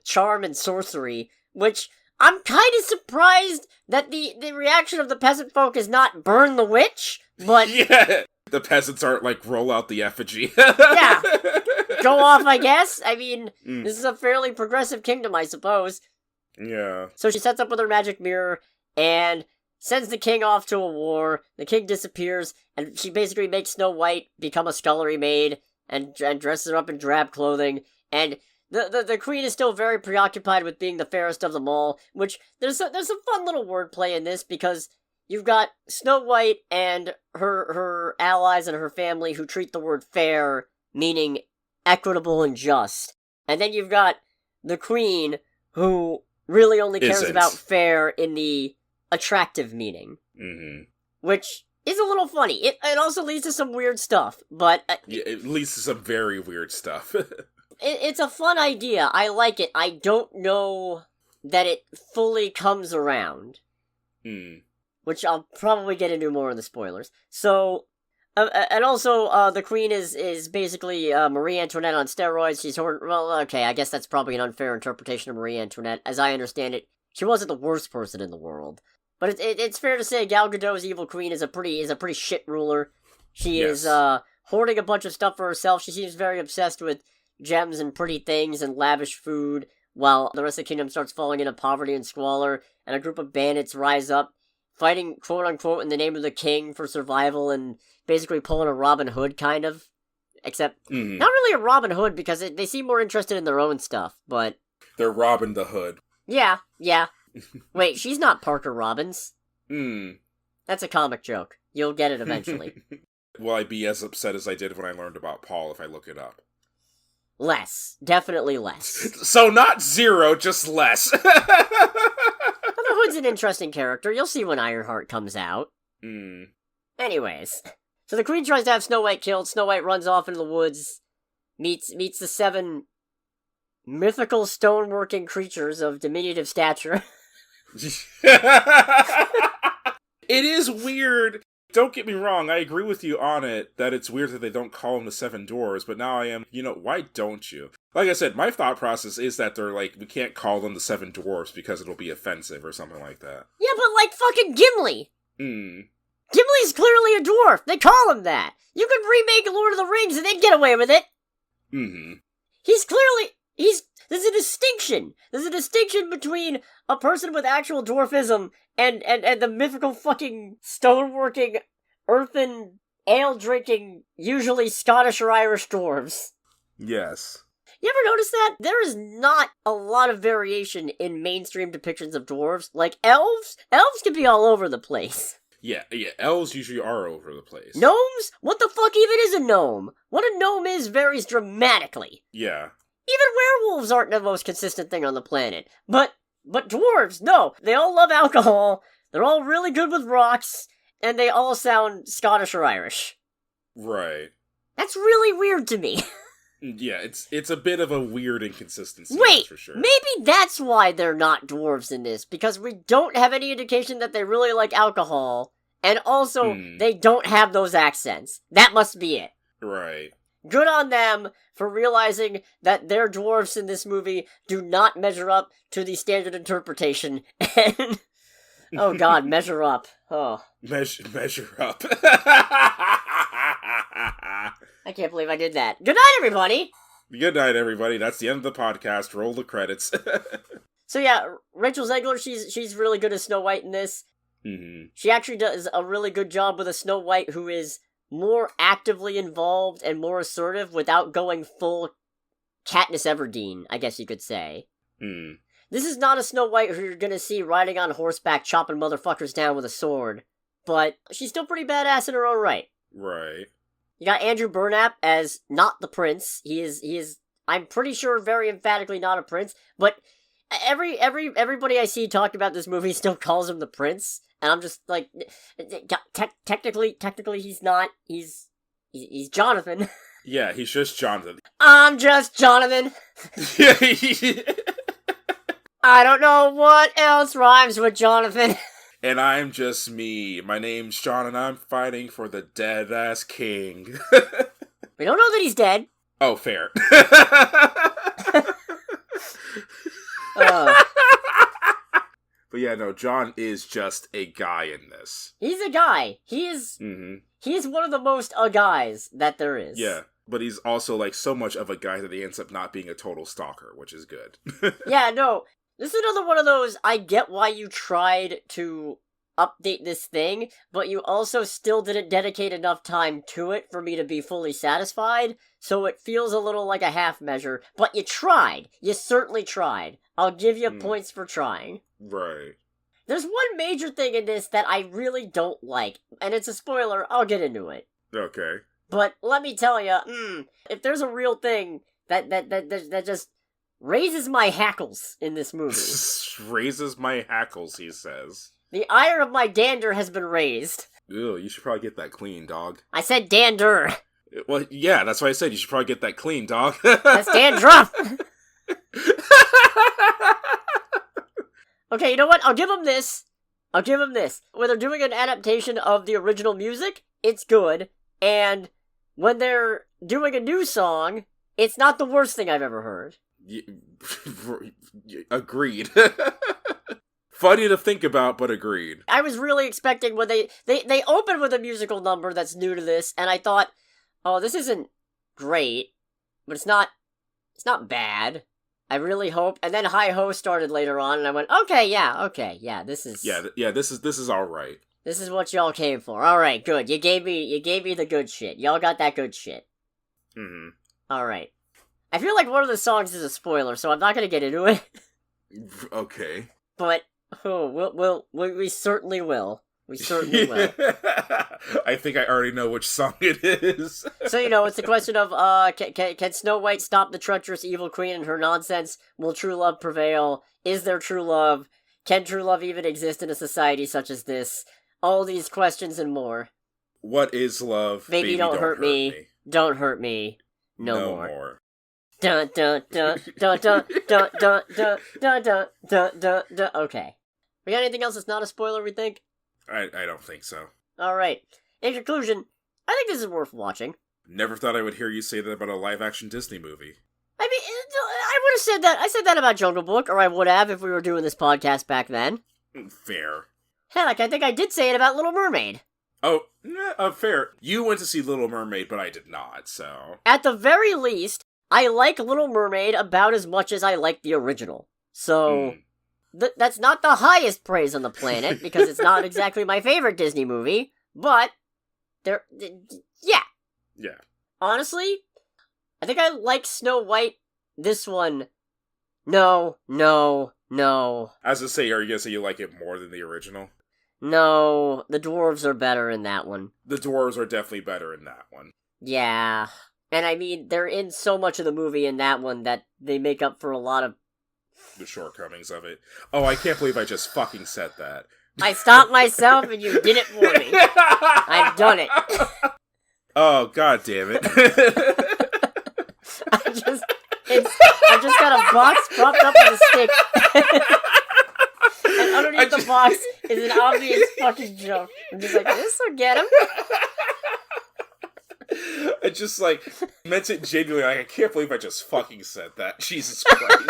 charm and sorcery, which I'm kind of surprised that the reaction of the peasant folk is not burn the witch, but... Yeah, the peasants aren't like, roll out the effigy. Yeah, go off, I guess. I mean, This is a fairly progressive kingdom, I suppose. Yeah. So she sets up with her magic mirror and sends the king off to a war. The king disappears, and she basically makes Snow White become a scullery maid and dresses her up in drab clothing. And the queen is still very preoccupied with being the fairest of them all, which there's some fun little wordplay in this, because you've got Snow White and her allies and her family who treat the word fair, meaning equitable and just. And then you've got the queen, who really only cares about fair in the attractive meaning. Mm-hmm. Which is a little funny. It also leads to some weird stuff, but... yeah, it leads to some very weird stuff. It's a fun idea. I like it. I don't know that it fully comes around. Which I'll probably get into more in the spoilers. So... and also, the queen is basically Marie Antoinette on steroids. She's well, okay, I guess that's probably an unfair interpretation of Marie Antoinette. As I understand it, she wasn't the worst person in the world. But it's fair to say Gal Gadot's evil queen is a pretty shit ruler. She is hoarding a bunch of stuff for herself. She seems very obsessed with gems and pretty things and lavish food, while the rest of the kingdom starts falling into poverty and squalor, and a group of bandits rise up fighting, quote-unquote, in the name of the king for survival and basically pulling a Robin Hood, kind of. Except, not really a Robin Hood, because they seem more interested in their own stuff, but... They're Robin the Hood. Yeah. Wait, she's not Parker Robbins. That's a comic joke. You'll get it eventually. Will I be as upset as I did when I learned about Paul if I look it up? Less. Definitely less. So not 0, just less. The Hood's an interesting character. You'll see when Ironheart comes out. Anyways. So the queen tries to have Snow White killed. Snow White runs off into the woods. Meets the 7 mythical stoneworking creatures of diminutive stature. It is weird. Don't get me wrong, I agree with you on it, that it's weird that they don't call them the 7 dwarves, but now I am, why don't you? Like I said, my thought process is that they're like, we can't call them the 7 dwarves because it'll be offensive or something like that. Yeah, but like fucking Gimli! Gimli's clearly a dwarf! They call him that! You could remake Lord of the Rings and they'd get away with it! He's clearly... There's a distinction! There's a distinction between a person with actual dwarfism and the mythical fucking stoneworking, earthen, ale-drinking, usually Scottish or Irish dwarves. Yes. You ever notice that? There is not a lot of variation in mainstream depictions of dwarves. Like, elves? Elves can be all over the place. Yeah, elves usually are over the place. Gnomes? What the fuck even is a gnome? What a gnome is varies dramatically. Yeah. Even werewolves aren't the most consistent thing on the planet. But dwarves, no. They all love alcohol, they're all really good with rocks, and they all sound Scottish or Irish. Right. That's really weird to me. Yeah, it's a bit of a weird inconsistency. Wait, for sure. Maybe that's why they're not dwarves in this, because we don't have any indication that they really like alcohol, and also they don't have those accents. That must be it. Right. Good on them for realizing that their dwarves in this movie do not measure up to the standard interpretation. And oh god, measure up. Oh. Measure up. I can't believe I did that. Good night, everybody! Good night, everybody. That's the end of the podcast. Roll the credits. So yeah, Rachel Zegler, she's really good as Snow White in this. She actually does a really good job with a Snow White who is more actively involved and more assertive without going full Katniss Everdeen, I guess you could say. This is not a Snow White who you're gonna see riding on horseback chopping motherfuckers down with a sword, but she's still pretty badass in her own right. Right. You got Andrew Burnap as not the prince. He is, I'm pretty sure, very emphatically not a prince, but everybody I see talk about this movie still calls him the prince. And I'm just like, technically he's not. He's Jonathan. Yeah, he's just Jonathan. I'm just Jonathan. I don't know what else rhymes with Jonathan. And I'm just me. My name's John, and I'm fighting for the dead-ass king. We don't know that he's dead. Oh, fair. But yeah, no, John is just a guy in this. He's a guy. He is one of the most guys that there is. Yeah, but he's also like so much of a guy that he ends up not being a total stalker, which is good. Yeah, no. This is another one of those, I get why you tried to update this thing, but you also still didn't dedicate enough time to it for me to be fully satisfied, so it feels a little like a half measure, but you tried. You certainly tried. I'll give you points for trying. Right. There's one major thing in this that I really don't like, and it's a spoiler, I'll get into it. Okay. But let me tell you, if there's a real thing that just raises my hackles in this movie. Raises my hackles, he says. The ire of my dander has been raised. Ew, you should probably get that clean, dog. I said dander. Well, yeah, that's why I said you should probably get that clean, dog. That's dandruff. Okay, you know what? I'll give them this. When they're doing an adaptation of the original music, it's good. And when they're doing a new song, it's not the worst thing I've ever heard. Agreed. Funny to think about, but agreed. I was really expecting when they open with a musical number that's new to this, and I thought, oh, this isn't great, but it's not bad. I really hope. And then Hi-Ho started later on, and I went, okay, this is... This is alright. This is what y'all came for. Alright, good. You gave me the good shit. Y'all got that good shit. Mm-hmm. Alright. I feel like one of the songs is a spoiler, so I'm not gonna get into it. Okay. But, we certainly will. We certainly will. I think I already know which song it is. So, it's a question of, can Snow White stop the treacherous evil queen and her nonsense? Will true love prevail? Is there true love? Can true love even exist in a society such as this? All these questions and more. What is love? Baby, don't hurt me. Don't hurt me. No more. Dun dun dun dun dun dun dun dun dun dun dun dun dun. Okay. We got anything else that's not a spoiler, we think? I don't think so. Alright. In conclusion, I think this is worth watching. Never thought I would hear you say that about a live-action Disney movie. I mean, I would have said that. I said that about Jungle Book, or I would have if we were doing this podcast back then. Fair. Heck, I think I did say it about Little Mermaid. Oh, fair. You went to see Little Mermaid, but I did not, so... At the very least, I like Little Mermaid about as much as I like the original. So... that's not the highest praise on the planet, because it's not exactly my favorite Disney movie, but, yeah. Yeah. Honestly, I think I like Snow White, this one, no. As I say, are you gonna say you like it more than the original? No, the dwarves are better in that one. The dwarves are definitely better in that one. Yeah, and I mean, they're in so much of the movie in that one that they make up for a lot of the shortcomings of it. Oh, I can't believe I just fucking said that. I stopped myself and you did it for me. I've done it. Oh, god damn it. I just got a box propped up with a stick. And underneath the box is an obvious fucking joke. I'm just like, this will get him. I just, meant it genuinely. I can't believe I just fucking said that. Jesus Christ.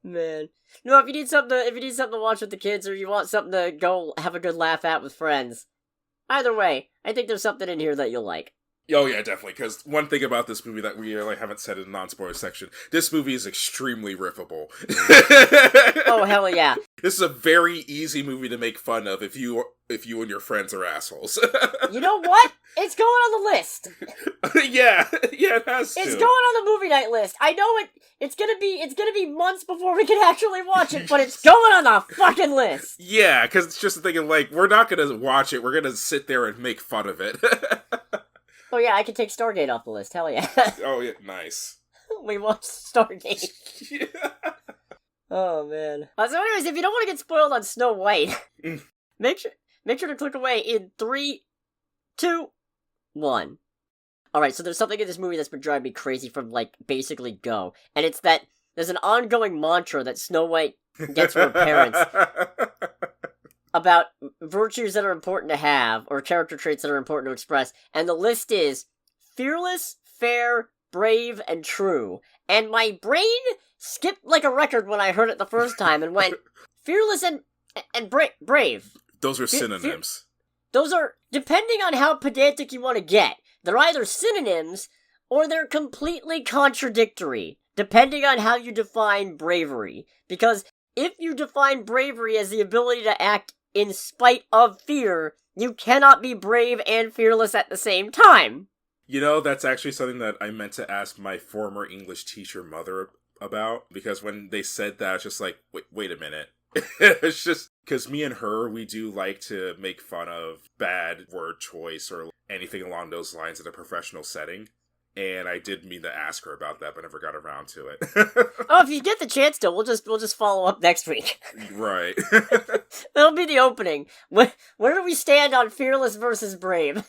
Man. No, if you need something to watch with the kids, or you want something to go have a good laugh at with friends, either way, I think there's something in here that you'll like. Oh yeah, definitely, because one thing about this movie that we really haven't said in the non-spoiler section, this movie is extremely riffable. Oh, hell yeah. This is a very easy movie to make fun of if you and your friends are assholes. You know what? It's going on the list. Yeah, it has to. It's going on the movie night list. I know it's gonna be months before we can actually watch it, but it's going on the fucking list. Yeah, because it's just thinking, we're not gonna watch it, we're gonna sit there and make fun of it. Oh yeah, I can take Stargate off the list, hell yeah. Oh yeah, nice. We watched Stargate. Yeah. Oh man. So anyways, if you don't want to get spoiled on Snow White, make sure to click away in 3, 2, 1. Alright, so there's something in this movie that's been driving me crazy from, basically go. And it's that there's an ongoing mantra that Snow White gets from her parents about virtues that are important to have, or character traits that are important to express. And the list is fearless, fair, brave, and true. And my brain skipped like a record when I heard it the first time and went, fearless and brave. Those are synonyms. Those are, depending on how pedantic you want to get, they're either synonyms or they're completely contradictory, depending on how you define bravery. Because if you define bravery as the ability to act in spite of fear, you cannot be brave and fearless at the same time. You know, that's actually something that I meant to ask my former English teacher mother about, because when they said that, I was just like, wait a minute. It's just, because me and her, we do like to make fun of bad word choice or anything along those lines in a professional setting. And I did mean to ask her about that, but never got around to it. Oh, if you get the chance to, we'll just follow up next week. Right. That'll be the opening. Where do we stand on fearless versus brave?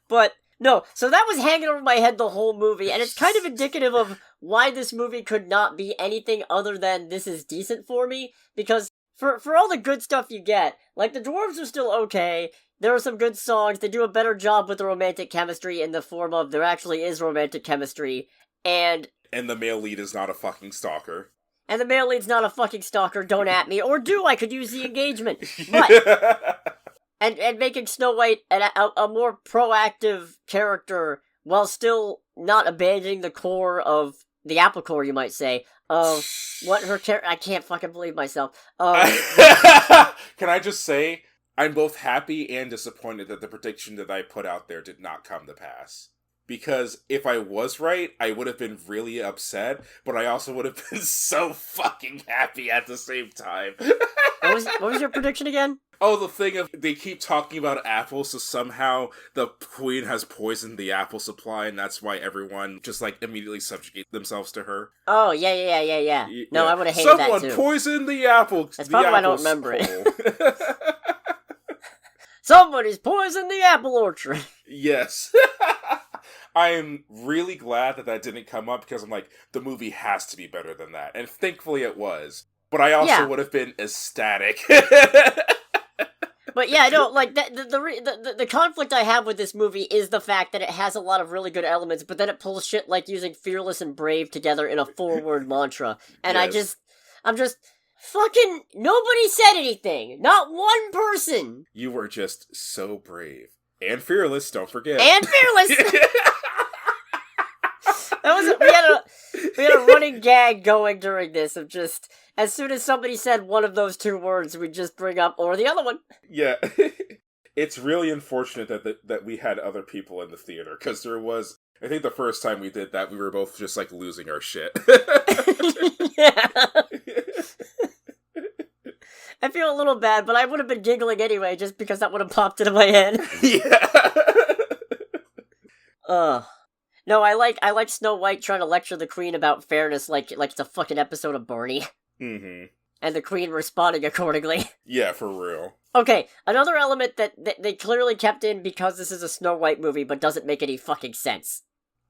But, no, so that was hanging over my head the whole movie, and it's kind of indicative of why this movie could not be anything other than this is decent for me, because for all the good stuff you get, the dwarves are still okay. There are some good songs. They do a better job with the romantic chemistry in the form of there actually is romantic chemistry. And the male lead is not a fucking stalker. And the male lead's not a fucking stalker, don't at me. Or do, I could use the engagement. But, and making Snow White a more proactive character while still not abandoning the core of the apple core, you might say, of what her character... I can't fucking believe myself. Can I just say, I'm both happy and disappointed that the prediction that I put out there did not come to pass. Because if I was right, I would have been really upset, but I also would have been so fucking happy at the same time. What was your prediction again? Oh, the thing of, they keep talking about apples, so somehow the queen has poisoned the apple supply, and that's why everyone just, like, immediately subjugate themselves to her. Oh, yeah. No, I would have hated that too. Someone poisoned the apple. That's probably why I don't remember it. Somebody's poisoned the apple orchard. Yes. I am really glad that didn't come up, because I'm like, the movie has to be better than that. And thankfully it was. But I also would have been ecstatic. But yeah, I don't like that. The conflict I have with this movie is the fact that it has a lot of really good elements, but then it pulls shit like using fearless and brave together in a 4-word mantra. And yes. I'm just fucking, nobody said anything. Not one person. You were just so brave. And fearless, don't forget. And fearless! We had a running gag going during this of just, as soon as somebody said one of those 2 words, we'd just bring up, or the other one. Yeah. It's really unfortunate that we had other people in the theater, because there was, I think the first time we did that, we were both just, like, losing our shit. Yeah. I feel a little bad, but I would have been giggling anyway, just because that would have popped into my head. Yeah. No, I like Snow White trying to lecture the Queen about fairness like it's a fucking episode of Barney. Mm-hmm. And the Queen responding accordingly. Yeah, for real. Okay, another element that they clearly kept in because this is a Snow White movie, but doesn't make any fucking sense.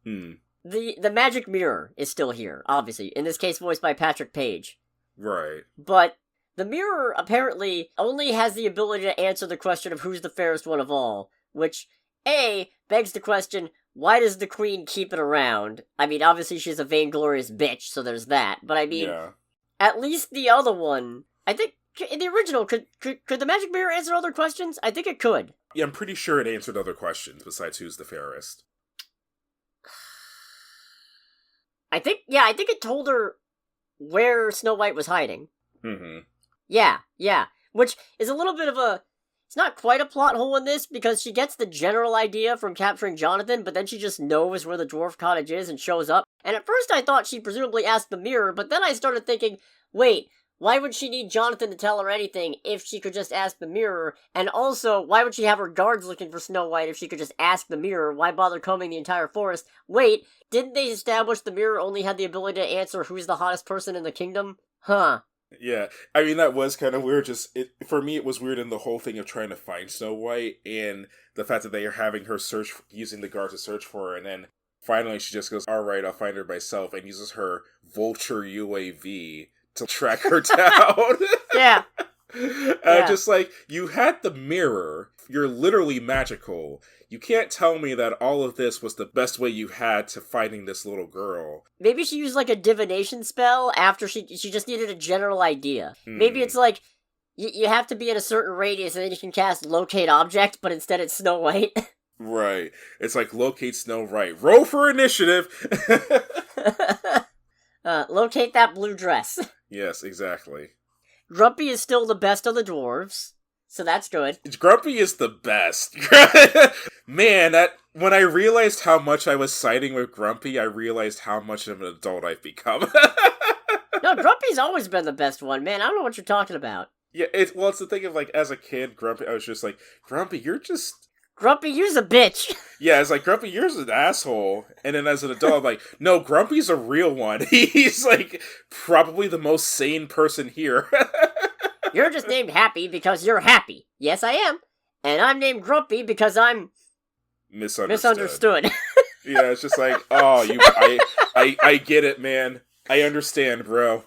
The magic mirror is still here, obviously. In this case, voiced by Patrick Page. Right. But the mirror apparently only has the ability to answer the question of who's the fairest one of all, which, A, begs the question, why does the Queen keep it around? I mean, obviously she's a vainglorious bitch, so there's that. But I mean, at least the other one, I think, in the original, could the magic mirror answer other questions? I think it could. Yeah, I'm pretty sure it answered other questions besides who's the fairest. I think it told her where Snow White was hiding. Mm-hmm. Yeah. Which is a little bit of a... It's not quite a plot hole in this, because she gets the general idea from capturing Jonathan, but then she just knows where the dwarf cottage is and shows up. And at first I thought she presumably asked the mirror, but then I started thinking, wait, why would she need Jonathan to tell her anything if she could just ask the mirror? And also, why would she have her guards looking for Snow White if she could just ask the mirror? Why bother combing the entire forest? Wait, didn't they establish the mirror only had the ability to answer who's the hottest person in the kingdom? Huh. Yeah, I mean, that was kind of weird. For me, it was weird in the whole thing of trying to find Snow White, and the fact that they are having her using the guard to search for her, and then finally she just goes, alright, I'll find her myself, and uses her vulture UAV to track her down. Yeah. Just like, you had the mirror, you're literally magical. You can't tell me that all of this was the best way you had to finding this little girl. Maybe she used like a divination spell after she just needed a general idea. Maybe it's like, you have to be in a certain radius and then you can cast locate object, but instead it's Snow White. Right. It's like locate Snow White. Roll for initiative! Locate that blue dress. Yes, exactly. Grumpy is still the best of the dwarves, so that's good. Grumpy is the best. Man, when I realized how much I was siding with Grumpy, I realized how much of an adult I've become. No, Grumpy's always been the best one, man. I don't know what you're talking about. Yeah, it's the thing of, like, as a kid, Grumpy, I was just like, Grumpy, you're a bitch. Yeah, it's like, Grumpy, you're an asshole. And then as an adult, I'm like, no, Grumpy's a real one. He's, like, probably the most sane person here. You're just named Happy because you're happy. Yes, I am. And I'm named Grumpy because I'm... misunderstood. Yeah, it's just like, oh, I get it, man. I understand, bro.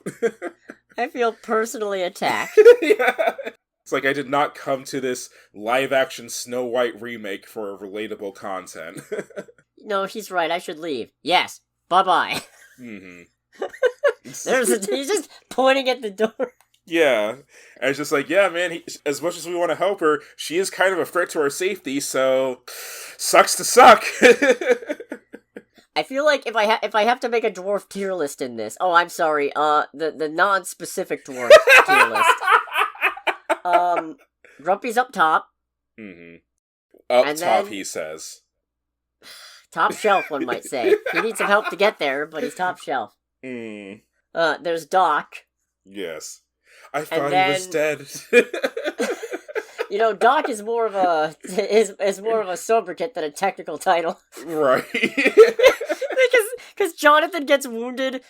I feel personally attacked. Yeah. It's like I did not come to this live-action Snow White remake for relatable content. No, he's right. I should leave. Yes. Bye-bye. Mm-hmm. He's just pointing at the door. Yeah. And it's just like, yeah, man, as much as we want to help her, she is kind of a threat to our safety, so Sucks to suck. I feel like if I have to make a dwarf tier list in this, I'm sorry, the non-specific dwarf tier list. Grumpy's up top. Mm-hmm. Up and top, then, he says. Top shelf, one might say. He needs some help to get there, but he's top shelf. There's Doc. Yes. I thought he was dead. Doc is more of a sobriquet than a technical title. Right. Because Jonathan gets wounded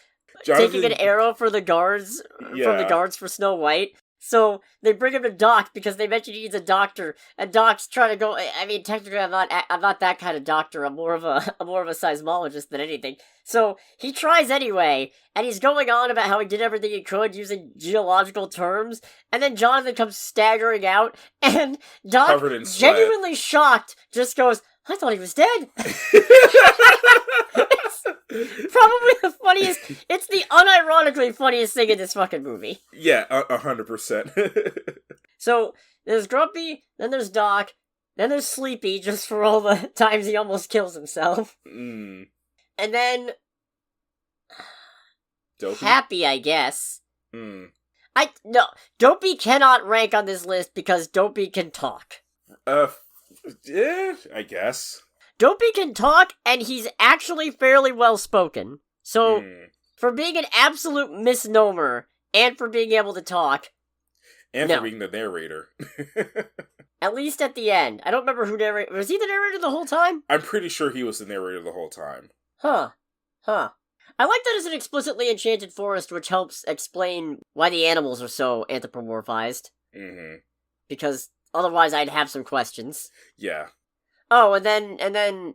taking an arrow for the guards from the guards for Snow White. So they bring him to Doc because they mentioned he needs a doctor, and Doc's trying to go. I mean, technically, I'm not that kind of doctor. I'm more of a seismologist than anything. So he tries anyway, and he's going on about how he did everything he could using geological terms, and then Jonathan comes staggering out, and Doc, genuinely shocked, just goes, "I thought he was dead." It's probably the funniest. It's the unironically funniest thing in this fucking movie. Yeah, 100%. So there's Grumpy, then there's Doc, then there's Sleepy, just for all the times he almost kills himself. And then Dopey? Happy, I guess. No, Dopey cannot rank on this list because Dopey can talk. Yeah, I guess. Dopey can talk, and he's actually fairly well-spoken. So, for being an absolute misnomer, and for being able to talk... And for being the narrator. At least at the end. I don't remember who narrated... Was he the narrator the whole time? I'm pretty sure he was the narrator the whole time. Huh. I like that it's an explicitly enchanted forest, which helps explain why the animals are so anthropomorphized. Because otherwise I'd have some questions. Yeah. Oh, and then,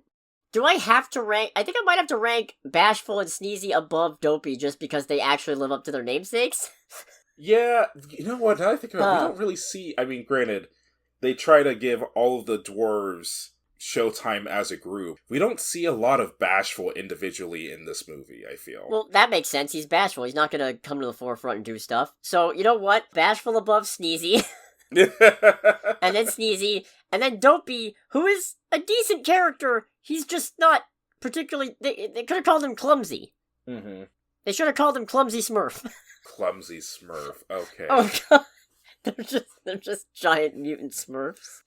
do I have to rank... I think I might have to rank Bashful and Sneezy above Dopey just because they actually live up to their namesakes. Yeah, you know what, now that I think about it, we don't really see... I mean, granted, they try to give all of the dwarves showtime as a group. We don't see a lot of Bashful individually in this movie, I feel. Well, that makes sense. He's Bashful. He's not gonna come to the forefront and do stuff. So, you know what? Bashful above Sneezy. And then Sneezy. And then Dopey, who is a decent character. He's just not particularly... They could have called him Clumsy. They should have called him Clumsy Smurf. Clumsy Smurf, okay. Oh god. They're just giant mutant Smurfs.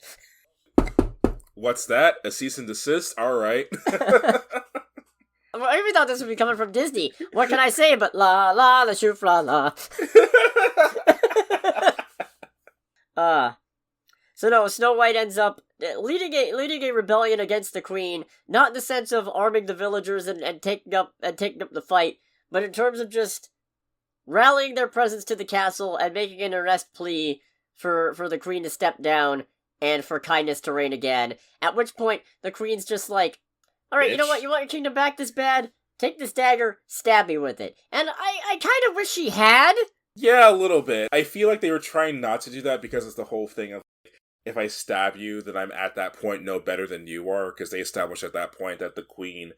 What's that? A cease and desist? Alright. I even thought this would be coming from Disney. What can I say but la la la shoof la la. So no, Snow White ends up leading a rebellion against the Queen, not in the sense of arming the villagers and taking up the fight, but in terms of just rallying their presence to the castle and making an arrest plea for the Queen to step down and for kindness to reign again. At which point the Queen's just like, "Alright, you know what, you want your kingdom back this bad? Take this dagger, stab me with it." And I kind of wish she had. Yeah, a little bit. I feel like they were trying not to do that because it's the whole thing of, if I stab you, then I'm at that point no better than you are, because they established at that point that the Queen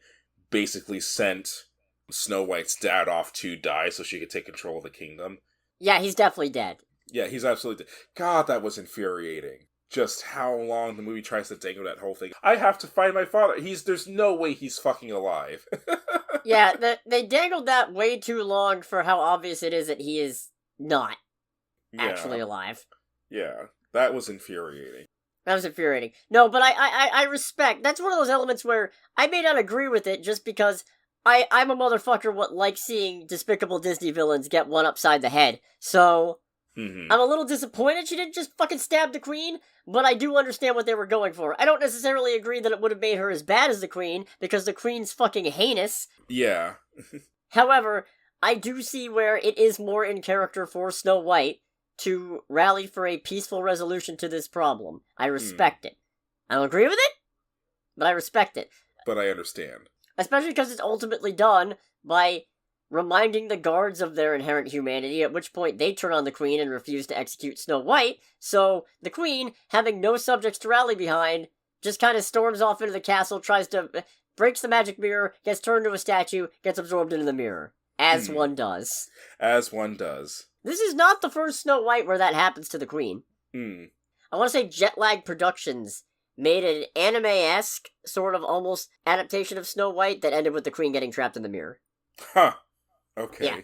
basically sent Snow White's dad off to die so she could take control of the kingdom. Yeah, he's definitely dead. Yeah, he's absolutely dead. God, that was infuriating. Just how long the movie tries to dangle that whole thing. I have to find my father. There's no way he's fucking alive. Yeah, they dangled that way too long for how obvious it is that he is not actually alive. Yeah, that was infuriating. That was infuriating. No, but I respect. That's one of those elements where I may not agree with it just because I'm a motherfucker what likes seeing despicable Disney villains get one upside the head. So, I'm a little disappointed she didn't just fucking stab the Queen, but I do understand what they were going for. I don't necessarily agree that it would have made her as bad as the Queen, because the Queen's fucking heinous. Yeah. However, I do see where it is more in character for Snow White to rally for a peaceful resolution to this problem. I respect it. I don't agree with it, but I respect it. But I understand. Especially because it's ultimately done by reminding the guards of their inherent humanity, at which point they turn on the Queen and refuse to execute Snow White, so the Queen, having no subjects to rally behind, just kind of storms off into the castle, breaks the magic mirror, gets turned into a statue, gets absorbed into the mirror. As one does. As one does. This is not the first Snow White where that happens to the Queen. I want to say Jetlag Productions made an anime-esque, sort of almost adaptation of Snow White that ended with the queen getting trapped in the mirror. Huh. Okay. Yeah.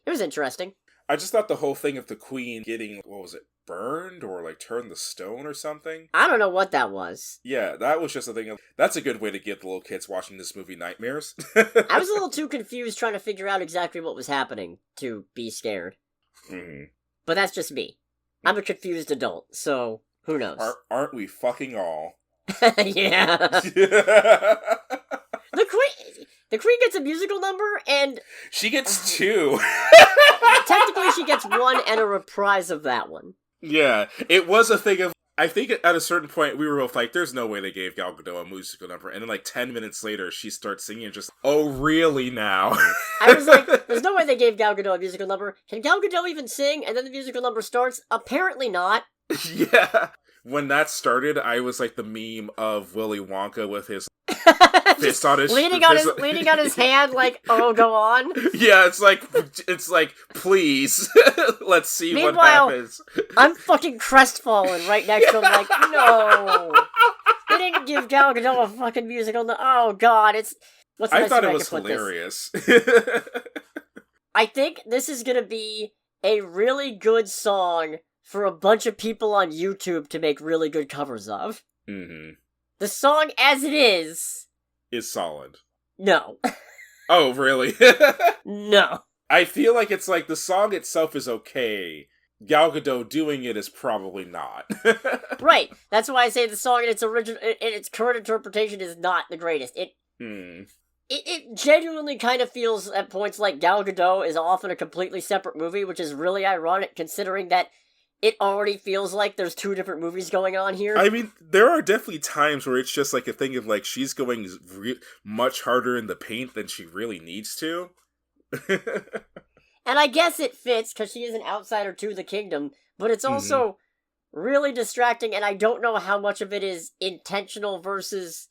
It was interesting. I just thought the whole thing of the queen getting, what was it, burned or like turned the stone or something? I don't know what that was. Yeah, that was just a thing of, that's a good way to give the little kids watching this movie nightmares. I was a little too confused trying to figure out exactly what was happening to be scared. Mm-hmm. But that's just me. I'm a confused adult, so who knows? Aren't we fucking all? Yeah. The queen gets a musical number, and she gets 2. Technically, she gets 1 and a reprise of that one. Yeah, it was a thing of, I think at a certain point, we were both like, there's no way they gave Gal Gadot a musical number. And then like 10 minutes later, she starts singing and just, oh, really now? I was like, there's no way they gave Gal Gadot a musical number. Can Gal Gadot even sing? And then the musical number starts? Apparently not. Yeah. When that started, I was like the meme of Willy Wonka with his fist on his... leaning on his hand like, oh, go on? Yeah, it's like, please, let's see what happens. I'm fucking crestfallen right next to him like, no. They didn't give Gal Gadot a fucking musical number. Oh, God, what's the I best thought way it I was could put hilarious. I think this is gonna be a really good song for a bunch of people on YouTube to make really good covers of. Mm-hmm. The song as it is solid. No. Oh, really? No. I feel like it's like the song itself is okay. Gal Gadot doing it is probably not. Right. That's why I say the song in its current interpretation is not the greatest. It genuinely kind of feels at points like Gal Gadot is often a completely separate movie, which is really ironic considering that it already feels like there's 2 different movies going on here. I mean, there are definitely times where it's just like a thing of like she's going much harder in the paint than she really needs to. And I guess it fits because she is an outsider to the kingdom, but it's also really distracting, and I don't know how much of it is intentional versus,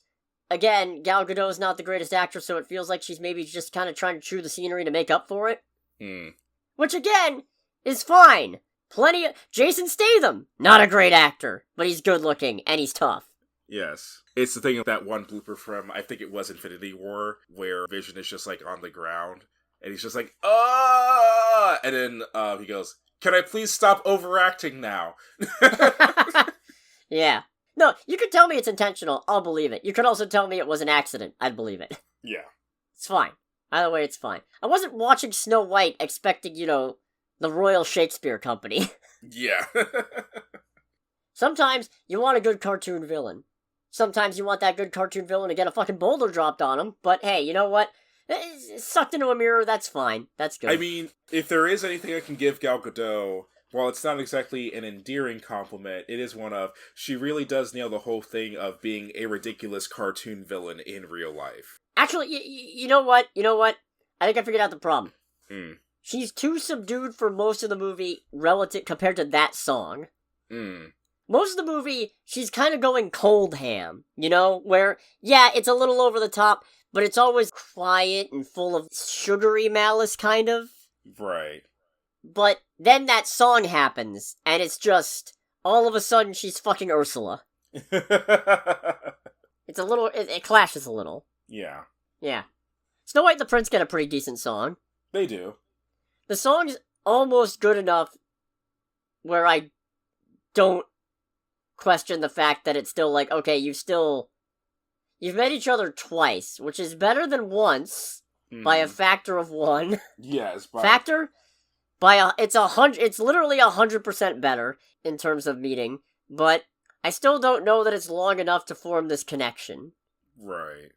again, Gal Gadot is not the greatest actress, so it feels like she's maybe just kind of trying to chew the scenery to make up for it. Which, again, is fine. Jason Statham, not a great actor, but he's good looking, and he's tough. Yes. It's the thing of that one blooper from, I think it was Infinity War, where Vision is just like on the ground, and he's just like, ah! And then he goes, can I please stop overacting now? Yeah. No, you could tell me it's intentional, I'll believe it. You could also tell me it was an accident, I'd believe it. Yeah. It's fine. Either way, it's fine. I wasn't watching Snow White expecting, the Royal Shakespeare Company. Yeah. Sometimes you want a good cartoon villain. Sometimes you want that good cartoon villain to get a fucking boulder dropped on him, but hey, you know what? Sucked into a mirror, that's fine. That's good. I mean, if there is anything I can give Gal Gadot, while it's not exactly an endearing compliment, it is one of, she really does nail the whole thing of being a ridiculous cartoon villain in real life. Actually, you know what? I think I figured out the problem. She's too subdued for most of the movie compared to that song. Most of the movie, she's kind of going cold ham, where, yeah, it's a little over the top, but it's always quiet and full of sugary malice, kind of. Right. But then that song happens, and it's just, all of a sudden, she's fucking Ursula. It's a little, it clashes a little. Yeah. Yeah. Snow White and the Prince get a pretty decent song. They do. The song's almost good enough where I don't question the fact that it's still like, okay, you've met each other twice, which is better than once by a factor of 1. Yes, it's literally 100% better in terms of meeting, but I still don't know that it's long enough to form this connection. Right.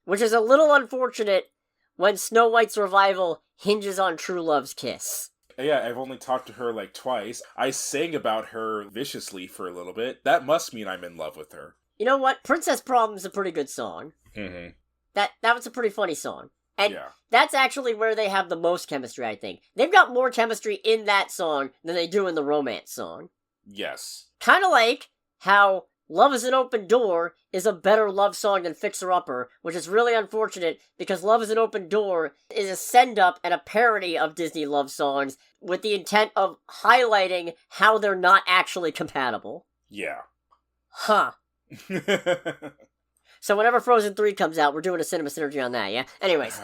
Which is a little unfortunate when Snow White's revival hinges on true love's kiss. Yeah, I've only talked to her like twice. I sang about her viciously for a little bit. That must mean I'm in love with her. You know what? Princess Problem's a pretty good song. That was a pretty funny song. And that's actually where they have the most chemistry, I think. They've got more chemistry in that song than they do in the romance song. Yes. Kind of like how Love is an Open Door is a better love song than Fixer Upper, which is really unfortunate because Love is an Open Door is a send-up and a parody of Disney love songs with the intent of highlighting how they're not actually compatible. Yeah. Huh. So whenever Frozen 3 comes out, we're doing a cinema synergy on that, yeah? Anyways.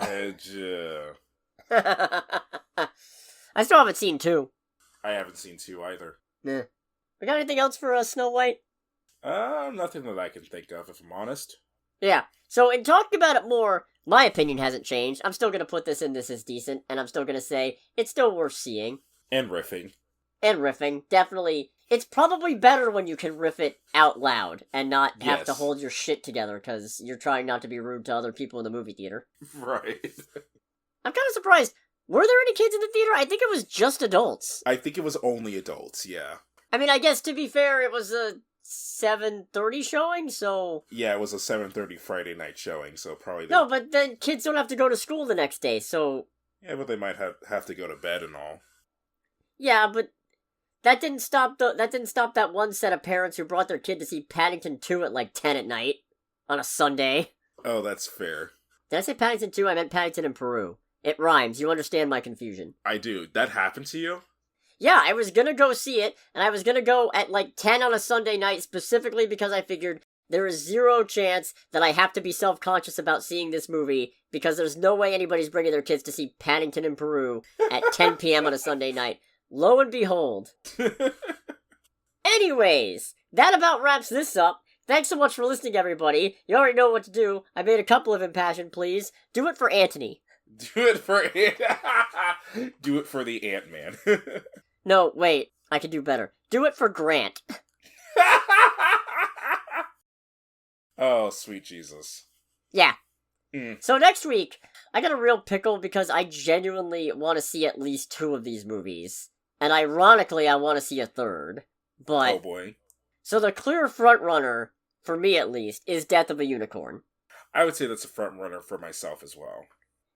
I still haven't seen 2. I haven't seen 2 either. Nah. We got anything else for Snow White? Nothing that I can think of, if I'm honest. Yeah. So in talking about it more, my opinion hasn't changed. I'm still gonna put this in This Is Decent, and I'm still gonna say it's still worth seeing. And riffing. Definitely. It's probably better when you can riff it out loud and not have to hold your shit together because you're trying not to be rude to other people in the movie theater. Right. I'm kind of surprised. Were there any kids in the theater? I think it was just adults. I think it was only adults, yeah. I mean, I guess to be fair, it was a 7:30 showing, so... Yeah, it was a 7:30 Friday night showing, so probably... No, but then kids don't have to go to school the next day, so... Yeah, but they might have to go to bed and all. Yeah, but that didn't stop that one set of parents who brought their kid to see Paddington 2 at like 10 at night on a Sunday. Oh, that's fair. Did I say Paddington 2? I meant Paddington in Peru. It rhymes. You understand my confusion. I do. That happened to you? Yeah, I was gonna go see it, and I was gonna go at like 10 on a Sunday night specifically because I figured there is zero chance that I have to be self-conscious about seeing this movie because there's no way anybody's bringing their kids to see Paddington in Peru at 10 p.m. on a Sunday night. Lo and behold. Anyways, that about wraps this up. Thanks so much for listening, everybody. You already know what to do. I made a couple of impassioned pleas. Do it for Anthony. Do it for the Ant-Man. No, wait. I can do better. Do it for Grant. Oh, sweet Jesus. Yeah. So next week, I got a real pickle because I genuinely want to see at least 2 of these movies. And ironically, I want to see a third. But... Oh boy. So the clear frontrunner, for me at least, is Death of a Unicorn. I would say that's a frontrunner for myself as well.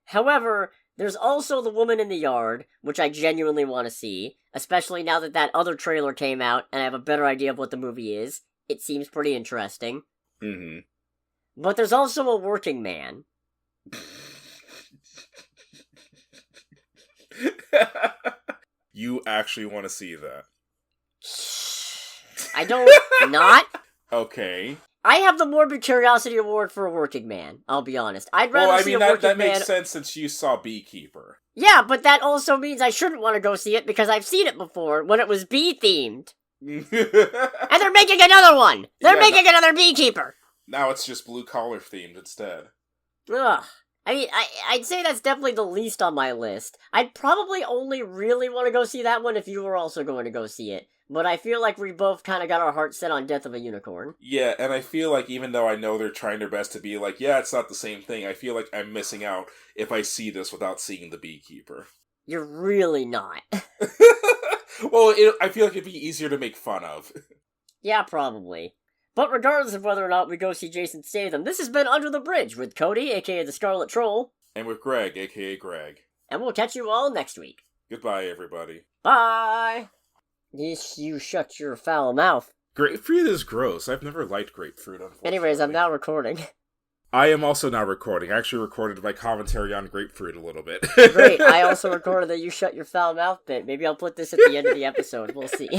However, there's also The Woman in the Yard, which I genuinely want to see, especially now that that other trailer came out and I have a better idea of what the movie is. It seems pretty interesting. Mm-hmm. But there's also A Working Man. You actually want to see that? I don't not. Okay. I have the Morbid Curiosity Award for A Working Man, I'll be honest. I'd rather see A Working Man... that makes sense since you saw Beekeeper. Yeah, but that also means I shouldn't want to go see it because I've seen it before when it was bee-themed. And they're making another one! They're making another Beekeeper! Now it's just blue-collar themed instead. Ugh. I mean, I'd say that's definitely the least on my list. I'd probably only really want to go see that one if you were also going to go see it. But I feel like we both kind of got our hearts set on Death of a Unicorn. Yeah, and I feel like even though I know they're trying their best to be like, yeah, it's not the same thing, I feel like I'm missing out if I see this without seeing The Beekeeper. You're really not. Well, I feel like it'd be easier to make fun of. Yeah, probably. But regardless of whether or not we go see Jason Statham, this has been Under the Bridge with Cody, aka the Scarlet Troll. And with Greg, aka Greg. And we'll catch you all next week. Goodbye, everybody. Bye! Yes, you shut your foul mouth. Grapefruit is gross. I've never liked grapefruit, unfortunately. Anyways, I'm now recording. I am also now recording. I actually recorded my commentary on grapefruit a little bit. Great, I also recorded the You Shut Your Foul Mouth bit. Maybe I'll put this at the end of the episode. We'll see.